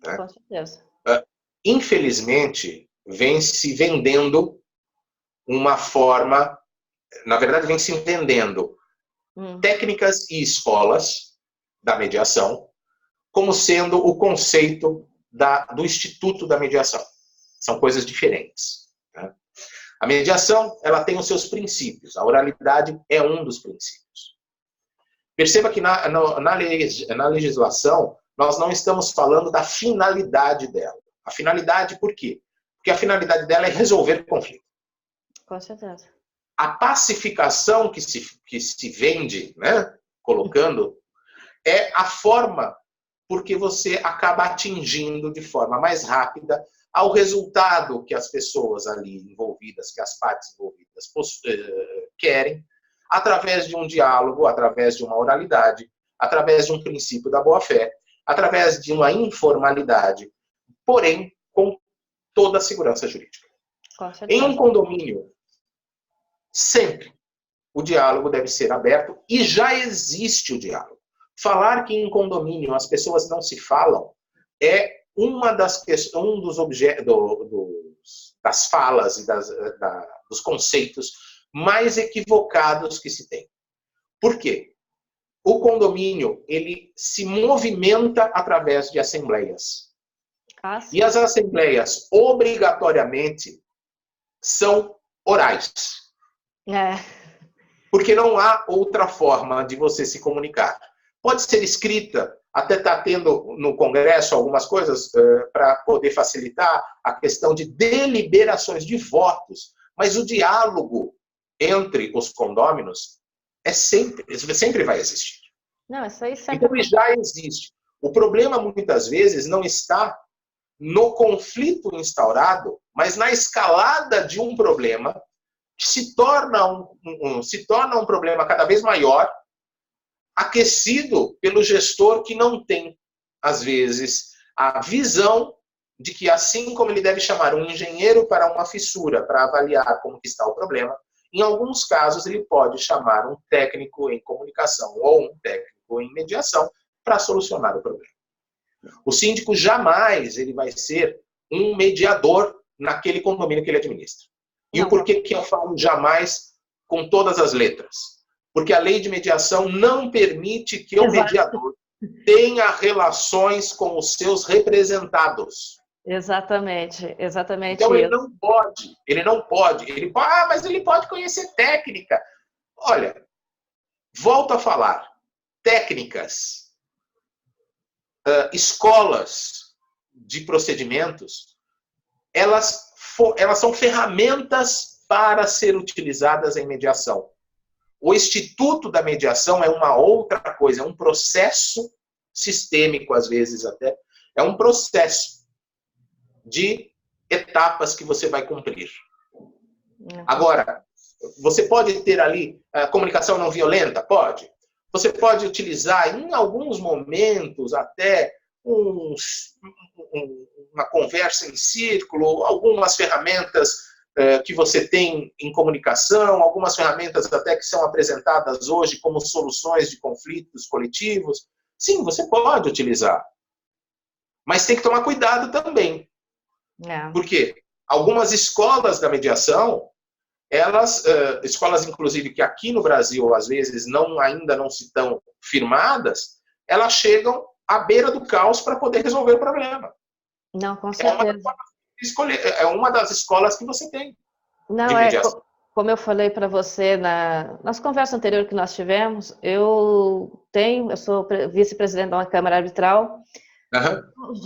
Né? Com certeza. Infelizmente, vem se vendendo uma forma, na verdade, vem se vendendo técnicas e escolas da mediação como sendo o conceito do Instituto da Mediação. São coisas diferentes. Né? A mediação, ela tem os seus princípios. A oralidade é um dos princípios. Perceba que na legislação, nós não estamos falando da finalidade dela. A finalidade, por quê? Porque a finalidade dela é resolver conflito. Com certeza. A pacificação que se vende, né, colocando, é a forma porque você acaba atingindo de forma mais rápida ao resultado que as pessoas ali envolvidas, que as partes envolvidas querem, através de um diálogo, através de uma oralidade, através de um princípio da boa-fé, através de uma informalidade, porém com toda a segurança jurídica. Em um condomínio, sempre o diálogo deve ser aberto e já existe o diálogo. Falar que em condomínio as pessoas não se falam é um dos objetos das falas e dos conceitos mais equivocados que se tem. Por quê? O condomínio, ele se movimenta através de assembleias. E as assembleias, obrigatoriamente, são orais. Porque não há outra forma de você se comunicar. Pode ser escrita, até está tendo no Congresso algumas coisas para poder facilitar a questão de deliberações de votos, mas o diálogo entre os condôminos sempre vai existir. Não, isso aí sempre... Então ele já existe. O problema muitas vezes não está no conflito instaurado, mas na escalada de um problema que se torna um problema cada vez maior, aquecido pelo gestor que não tem, às vezes, a visão de que, assim como ele deve chamar um engenheiro para uma fissura, para avaliar como que está o problema, em alguns casos ele pode chamar um técnico em comunicação ou um técnico em mediação para solucionar o problema. O síndico jamais ele vai ser um mediador naquele condomínio que ele administra. E o porquê que eu falo jamais com todas as letras? Porque a lei de mediação não permite que o mediador tenha relações com os seus representados. Exatamente então isso. Ele não pode, mas ele pode conhecer técnica. Olha, volto a falar, técnicas, escolas de procedimentos, elas são ferramentas para ser utilizadas em mediação. O Instituto da Mediação é uma outra coisa, é um processo sistêmico, às vezes até, É um processo de etapas que você vai cumprir. Agora, você pode ter ali comunicação não violenta? Pode. Você pode utilizar, em alguns momentos, até uma conversa em círculo, algumas ferramentas que você tem em comunicação, algumas ferramentas até que são apresentadas hoje como soluções de conflitos coletivos. Sim, você pode utilizar. Mas tem que tomar cuidado também. Por quê? Algumas escolas da mediação, elas, escolas inclusive que aqui no Brasil, às vezes, ainda não se estão firmadas, elas chegam à beira do caos para poder resolver o problema. Não, com certeza. É uma das escolas que você tem. Não, como eu falei para você nas conversas anteriores que nós tivemos, eu sou vice-presidente da Câmara Arbitral,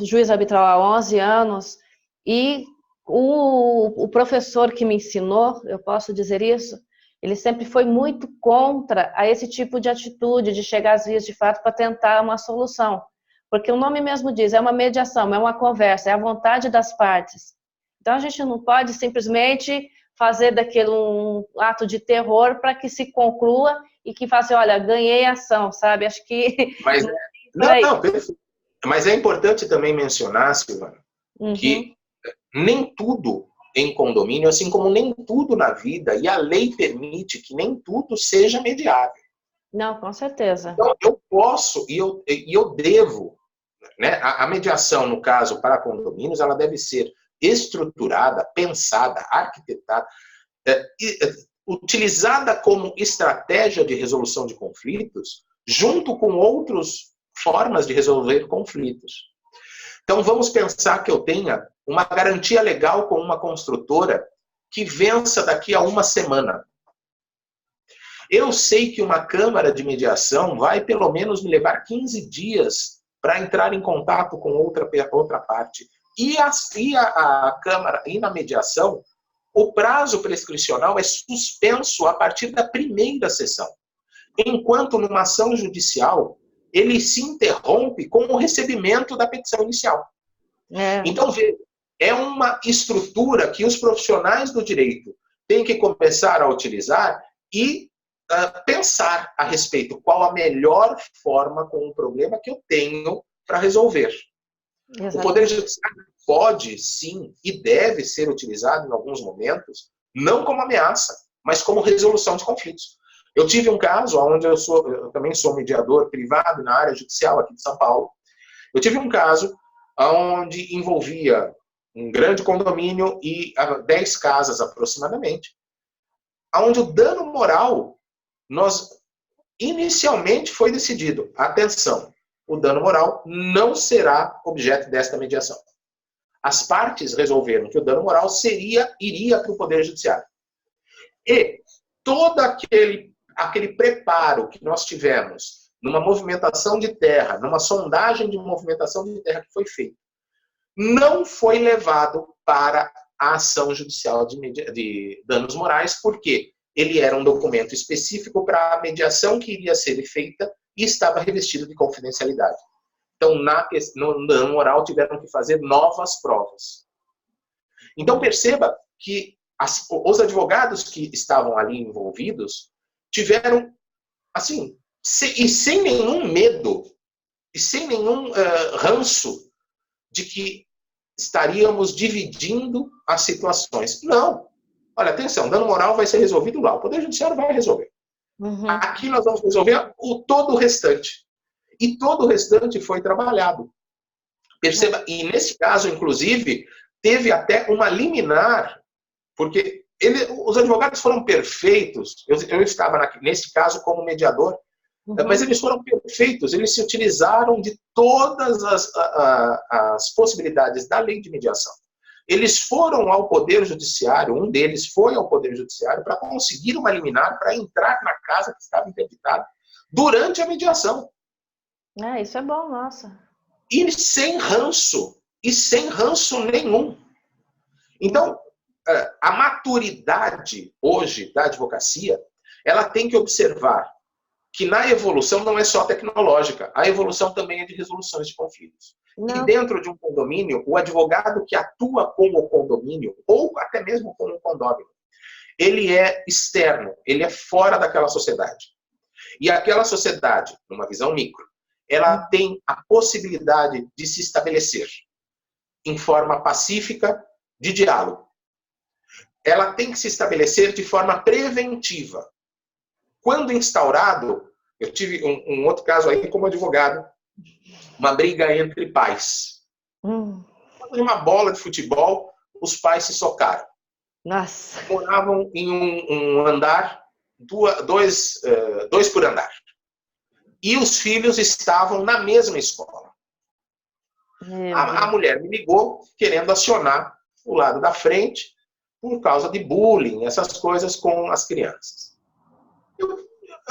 juiz arbitral há 11 anos, e o professor que me ensinou, eu posso dizer isso, ele sempre foi muito contra a esse tipo de atitude, de chegar às vias de fato para tentar uma solução. Porque o nome mesmo diz, é uma mediação, é uma conversa, é a vontade das partes. Então a gente não pode simplesmente fazer daquele um ato de terror para que se conclua e que faça, olha, ganhei ação, sabe? Acho que... Perfeito. Mas é importante também mencionar, Silvana, que nem tudo em condomínio, assim como nem tudo na vida, e a lei permite que nem tudo seja mediável. Não, com certeza. Então, eu posso e eu devo, né? A mediação, no caso, para condomínios, ela deve ser estruturada, pensada, arquitetada, utilizada como estratégia de resolução de conflitos, junto com outras formas de resolver conflitos. Então, vamos pensar que eu tenha uma garantia legal com uma construtora que vença daqui a uma semana. Eu sei que uma câmara de mediação vai pelo menos me levar 15 dias para entrar em contato com outra parte. E a câmara, e na mediação, o prazo prescricional é suspenso a partir da primeira sessão. Enquanto numa ação judicial, ele se interrompe com o recebimento da petição inicial. Então, veja, é uma estrutura que os profissionais do direito têm que começar a utilizar e pensar a respeito qual a melhor forma com o problema que eu tenho para resolver. Exatamente. O Poder Judiciário pode, sim, e deve ser utilizado em alguns momentos, não como ameaça, mas como resolução de conflitos. Eu tive um caso onde eu também sou mediador privado na área judicial aqui de São Paulo. Eu tive um caso onde envolvia um grande condomínio e 10 casas aproximadamente, onde o dano moral, inicialmente foi decidido, atenção, o dano moral não será objeto desta mediação. As partes resolveram que o dano moral iria para o Poder Judiciário. E todo aquele preparo que nós tivemos numa movimentação de terra, numa sondagem de movimentação de terra que foi feita, não foi levado para a ação judicial de danos morais, porque ele era um documento específico para a mediação que iria ser feita e estava revestido de confidencialidade. Então, no dano moral, tiveram que fazer novas provas. Então, perceba que os advogados que estavam ali envolvidos tiveram, assim, e sem nenhum medo, e sem nenhum ranço de que estaríamos dividindo as situações. Não. Olha, atenção, dano moral vai ser resolvido lá. O Poder Judiciário vai resolver. Aqui nós vamos resolver todo o restante. E todo o restante foi trabalhado. Perceba, e nesse caso, inclusive, teve até uma liminar, porque os advogados foram perfeitos. Eu estava nesse caso como mediador, mas eles foram perfeitos. Eles se utilizaram de todas as possibilidades da lei de mediação. Eles foram ao Poder Judiciário, um deles foi ao Poder Judiciário para conseguir uma liminar para entrar na casa que estava interditada durante a mediação. Isso é bom, nossa. E sem ranço nenhum. Então, a maturidade hoje da advocacia, ela tem que observar que na evolução não é só tecnológica, a evolução também é de resoluções de conflitos. Não. E dentro de um condomínio, o advogado que atua com o condomínio, ou até mesmo com o condômino, ele é externo, ele é fora daquela sociedade. E aquela sociedade, numa visão micro, ela tem a possibilidade de se estabelecer em forma pacífica de diálogo. Ela tem que se estabelecer de forma preventiva. Quando instaurado, eu tive um outro caso aí como advogado, uma briga entre pais. De uma bola de futebol, os pais se socaram. Nossa. Moravam em um andar, dois por andar. E os filhos estavam na mesma escola. A mulher me ligou querendo acionar o lado da frente por causa de bullying, essas coisas com as crianças.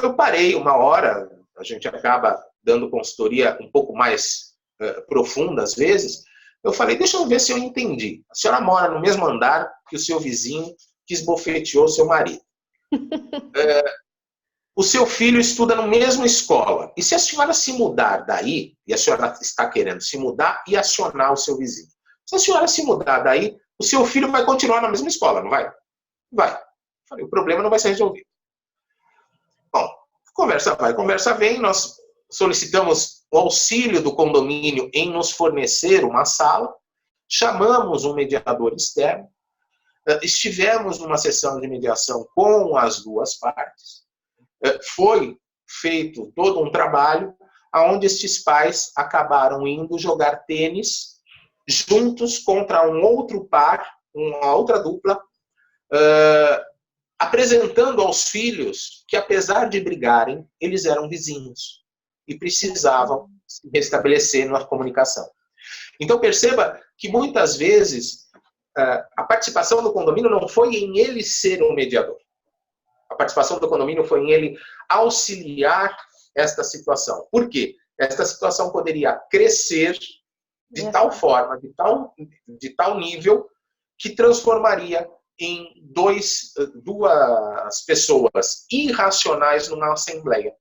Eu parei uma hora, a gente acaba dando consultoria um pouco mais profunda às vezes. Eu falei, deixa eu ver se eu entendi. A senhora mora no mesmo andar que o seu vizinho que esbofeteou seu marido. O seu filho estuda na mesma escola. E se a senhora se mudar daí, e a senhora está querendo se mudar e acionar o seu vizinho. Se a senhora se mudar daí, o seu filho vai continuar na mesma escola, não vai? Vai. Falei, o problema não vai ser resolvido. Bom, conversa vai, conversa vem. Nós solicitamos o auxílio do condomínio em nos fornecer uma sala. Chamamos um mediador externo. Estivemos numa sessão de mediação com as duas partes. Foi feito todo um trabalho onde estes pais acabaram indo jogar tênis juntos contra um outro par, uma outra dupla, apresentando aos filhos que, apesar de brigarem, eles eram vizinhos e precisavam se restabelecer na comunicação. Então, perceba que, muitas vezes, a participação do condomínio não foi em ele ser um mediador. A participação do condomínio foi em ele auxiliar esta situação. Por quê? Esta situação poderia crescer de tal forma, de tal nível, que transformaria em duas pessoas irracionais numa assembleia.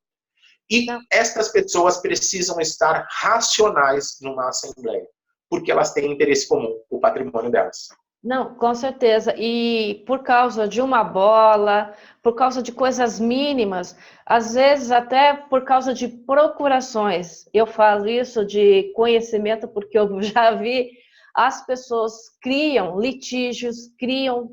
E estas pessoas precisam estar racionais numa assembleia, porque elas têm interesse comum, o patrimônio delas. Não, com certeza. E por causa de uma bola, por causa de coisas mínimas, às vezes até por causa de procurações. Eu falo isso de conhecimento porque eu já vi as pessoas criam litígios,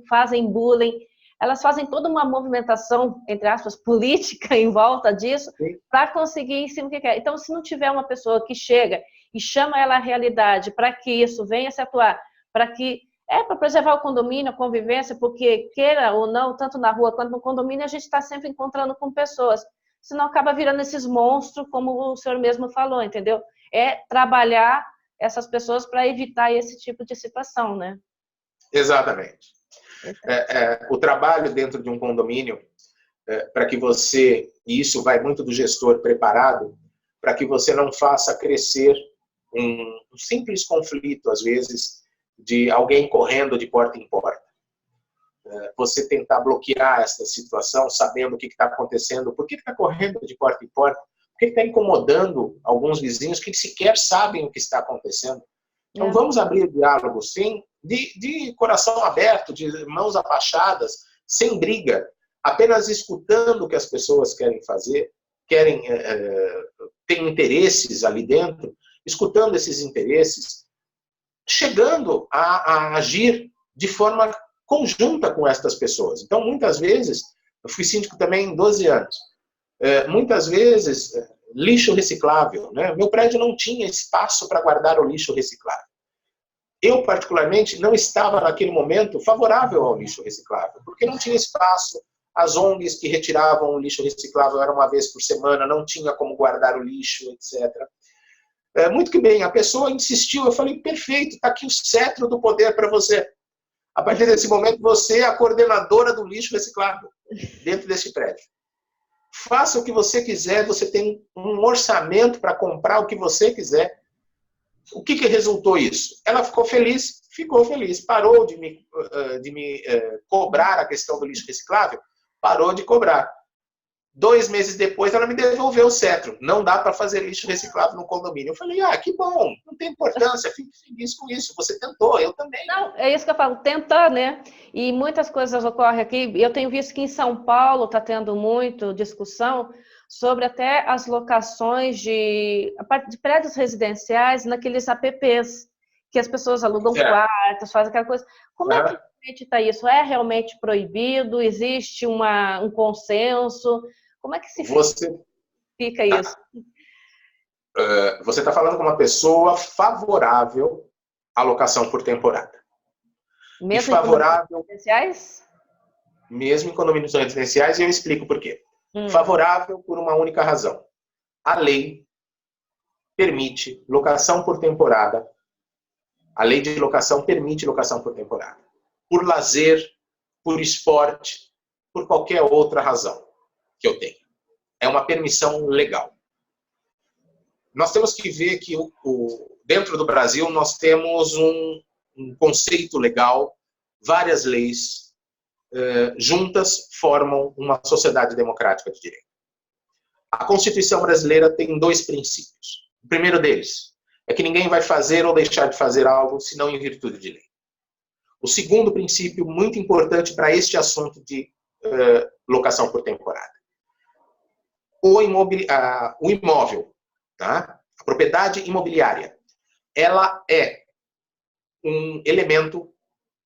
fazem bullying, elas fazem toda uma movimentação, entre aspas, política em volta disso, para conseguir em cima o que quer. Então, se não tiver uma pessoa que chega e chama ela à realidade para que isso venha se atuar, para preservar o condomínio, a convivência, porque queira ou não, tanto na rua quanto no condomínio, a gente está sempre encontrando com pessoas. Senão acaba virando esses monstros, como o senhor mesmo falou, entendeu? É trabalhar essas pessoas para evitar esse tipo de situação, né? Exatamente. O trabalho dentro de um condomínio, para que você, e isso vai muito do gestor preparado, para que você não faça crescer um simples conflito, às vezes, de alguém correndo de porta em porta. Você tentar bloquear essa situação, sabendo o que está acontecendo, por que está correndo de porta em porta, por que está incomodando alguns vizinhos que sequer sabem o que está acontecendo. Então, vamos abrir o diálogo, sim, de coração aberto, de mãos abaixadas, sem briga, apenas escutando o que as pessoas querem fazer, têm interesses ali dentro, escutando esses interesses, chegando a agir de forma conjunta com estas pessoas. Então, muitas vezes, eu fui síndico também em 12 anos, muitas vezes, lixo reciclável, né? Meu prédio não tinha espaço para guardar o lixo reciclável. Eu, particularmente, não estava naquele momento favorável ao lixo reciclável, porque não tinha espaço, as ONGs que retiravam o lixo reciclável era uma vez por semana, não tinha como guardar o lixo, etc. Muito que bem, a pessoa insistiu, eu falei, perfeito, está aqui o cetro do poder para você. A partir desse momento, você é a coordenadora do lixo reciclável dentro desse prédio. Faça o que você quiser, você tem um orçamento para comprar o que você quiser. O que resultou isso? Ela ficou feliz, parou de me cobrar a questão do lixo reciclável, parou de cobrar. 2 meses depois, ela me devolveu o cetro. Não dá para fazer lixo reciclável no condomínio. Eu falei, que bom, não tem importância, fique feliz com isso. Você tentou, eu também. Não, é isso que eu falo, tentar, né? E muitas coisas ocorrem aqui. Eu tenho visto que em São Paulo está tendo muito discussão sobre até as locações de prédios residenciais naqueles apps, que as pessoas alugam quartos, fazem aquela coisa. Como é que realmente está isso? É realmente proibido? Existe um consenso? Como é que se fica isso? Você está falando com uma pessoa favorável à locação por temporada. Mesmo em condomínios residenciais? Mesmo em condomínios residenciais, e eu explico por quê. Favorável por uma única razão. A lei permite locação por temporada. A lei de locação permite locação por temporada. Por lazer, por esporte, por qualquer outra razão que eu tenha. É uma permissão legal. Nós temos que ver que dentro do Brasil nós temos um conceito legal, várias leis juntas formam uma sociedade democrática de direito. A Constituição brasileira tem 2 princípios. O primeiro deles é que ninguém vai fazer ou deixar de fazer algo senão em virtude de lei. O segundo princípio, muito importante para este assunto de locação por temporada. O imóvel, tá? A propriedade imobiliária, ela é um elemento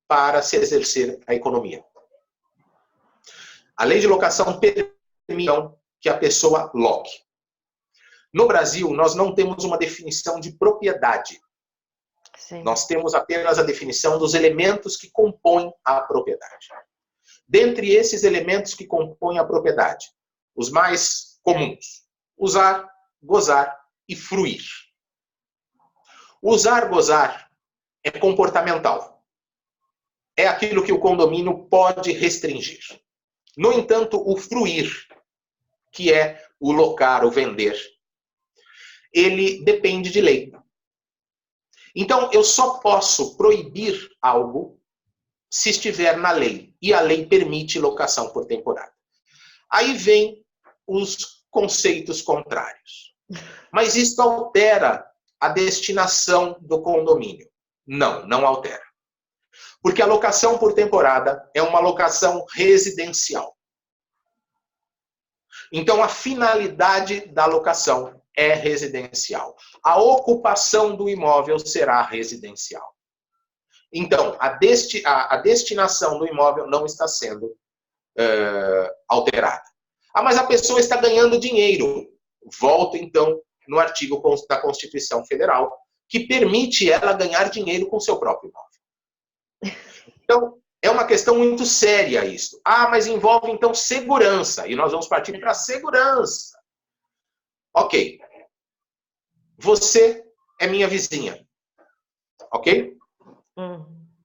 para se exercer a economia. A lei de locação permite que a pessoa loque. No Brasil, nós não temos uma definição de propriedade. Sim. Nós temos apenas a definição dos elementos que compõem a propriedade. Dentre esses elementos que compõem a propriedade, os mais comuns: usar, gozar e fruir. Usar, gozar é comportamental. É aquilo que o condomínio pode restringir. No entanto, o fruir, que é o locar, o vender, ele depende de lei. Então, eu só posso proibir algo se estiver na lei. E a lei permite locação por temporada. Aí vem os conceitos contrários. Mas isso altera a destinação do condomínio? Não, não altera. Porque a locação por temporada é uma locação residencial. Então, a finalidade da locação é residencial. A ocupação do imóvel será residencial. Então, a destinação do imóvel não está sendo alterada. Mas a pessoa está ganhando dinheiro. Volto, então, no artigo da Constituição Federal, que permite ela ganhar dinheiro com seu próprio imóvel. Então, é uma questão muito séria isso. Mas envolve, então, segurança. E nós vamos partir para a segurança. Ok. Você é minha vizinha. Ok?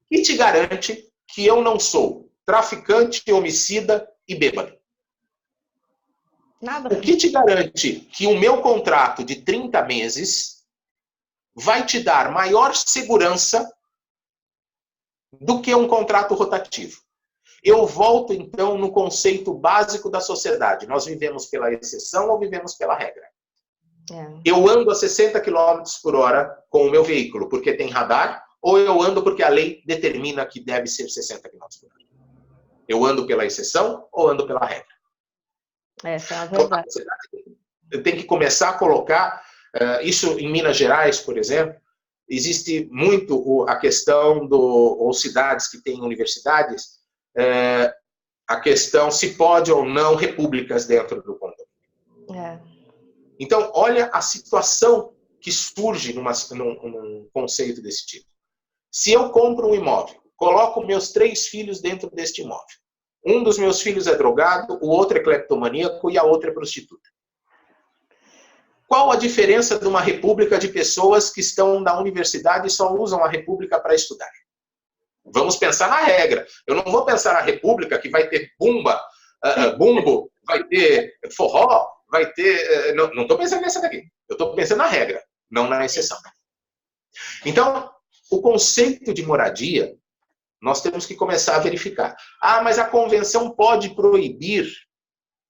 E te garante que eu não sou traficante, homicida e bêbado? Nada. O que te garante que o meu contrato de 30 meses vai te dar maior segurança do que um contrato rotativo? Eu volto, então, no conceito básico da sociedade. Nós vivemos pela exceção ou vivemos pela regra? Eu ando a 60 km por hora com o meu veículo porque tem radar, ou eu ando porque a lei determina que deve ser 60 km por hora? Eu ando pela exceção ou ando pela regra? Essa é a verdade. Tem que começar a colocar isso em Minas Gerais, por exemplo. Existe muito a questão ou cidades que têm universidades, a questão se pode ou não repúblicas dentro do condomínio. Então, olha a situação que surge num conceito desse tipo. Se eu compro um imóvel, coloco meus 3 filhos dentro deste imóvel. Um dos meus filhos é drogado, o outro é cleptomaníaco e a outra é prostituta. Qual a diferença de uma república de pessoas que estão na universidade e só usam a república para estudar? Vamos pensar na regra. Eu não vou pensar na república que vai ter bumbo, vai ter forró, vai ter... Não estou pensando nessa daqui. Eu estou pensando na regra, não na exceção. Então, o conceito de moradia, nós temos que começar a verificar. Mas a convenção pode proibir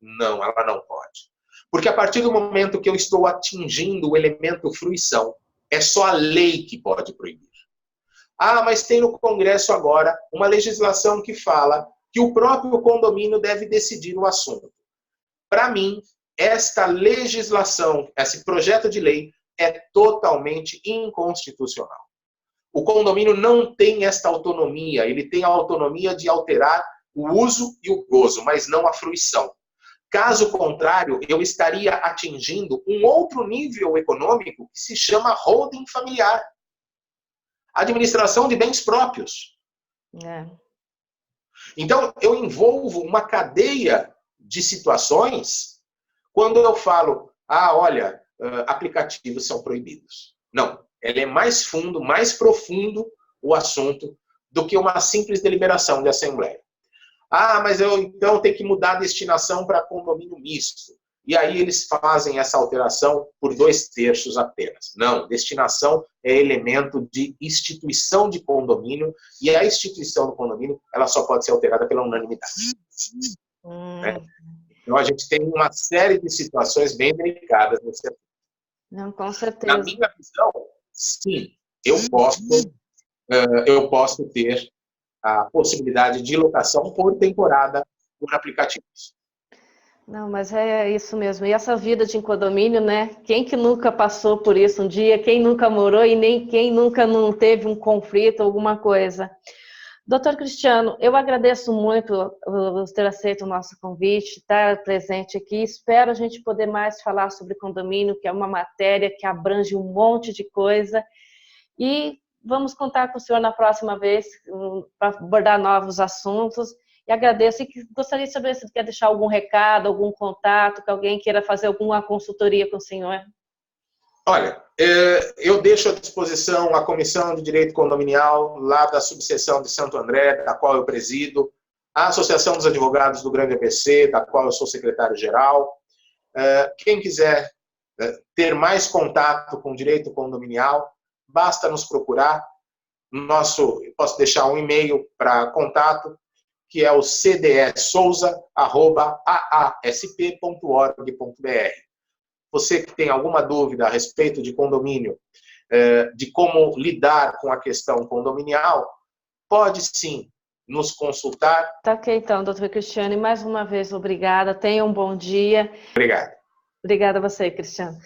Não, ela não pode. Porque a partir do momento que eu estou atingindo o elemento fruição, é só a lei que pode proibir. Ah, mas tem no Congresso agora uma legislação que fala que o próprio condomínio deve decidir o assunto. Para mim, esta legislação, esse projeto de lei, é totalmente inconstitucional. O condomínio não tem esta autonomia, ele tem a autonomia de alterar o uso e o gozo, mas não a fruição. Caso contrário, eu estaria atingindo um outro nível econômico que se chama holding familiar. Administração de bens próprios. É. Então, eu envolvo uma cadeia de situações quando eu falo, olha, aplicativos são proibidos. Não, ele é mais fundo, mais profundo o assunto do que uma simples deliberação de assembleia. Mas eu então tenho que mudar a destinação para condomínio misto. E aí eles fazem essa alteração por 2/3 apenas. Não, destinação é elemento de instituição de condomínio, e a instituição do condomínio ela só pode ser alterada pela unanimidade. Né? Então a gente tem uma série de situações bem delicadas nesse assunto. Não, com certeza. Na minha visão, sim, eu posso ter a possibilidade de locação por temporada por aplicativos. Não, mas é isso mesmo. E essa vida de condomínio, né? Quem que nunca passou por isso um dia? Quem nunca morou e nem quem nunca não teve um conflito, alguma coisa? Doutor Cristiano, eu agradeço muito por ter aceito o nosso convite, estar presente aqui. Espero a gente poder mais falar sobre condomínio, que é uma matéria que abrange um monte de coisa. E vamos contar com o senhor na próxima vez para abordar novos assuntos. E agradeço. E gostaria de saber se quer deixar algum recado, algum contato, que alguém queira fazer alguma consultoria com o senhor. Olha, eu deixo à disposição a Comissão de Direito Condominial, lá da subseção de Santo André, da qual eu presido, a Associação dos Advogados do Grande ABC, da qual eu sou secretário-geral. Quem quiser ter mais contato com o direito condominial, basta nos procurar. Posso deixar um e-mail para contato, que é o cdsouza@aasp.org.br. Você que tem alguma dúvida a respeito de condomínio, de como lidar com a questão condominial, pode sim nos consultar. Tá ok, então, doutor Cristiano. E mais uma vez, obrigada. Tenha um bom dia. Obrigado. Obrigada a você, Cristiano.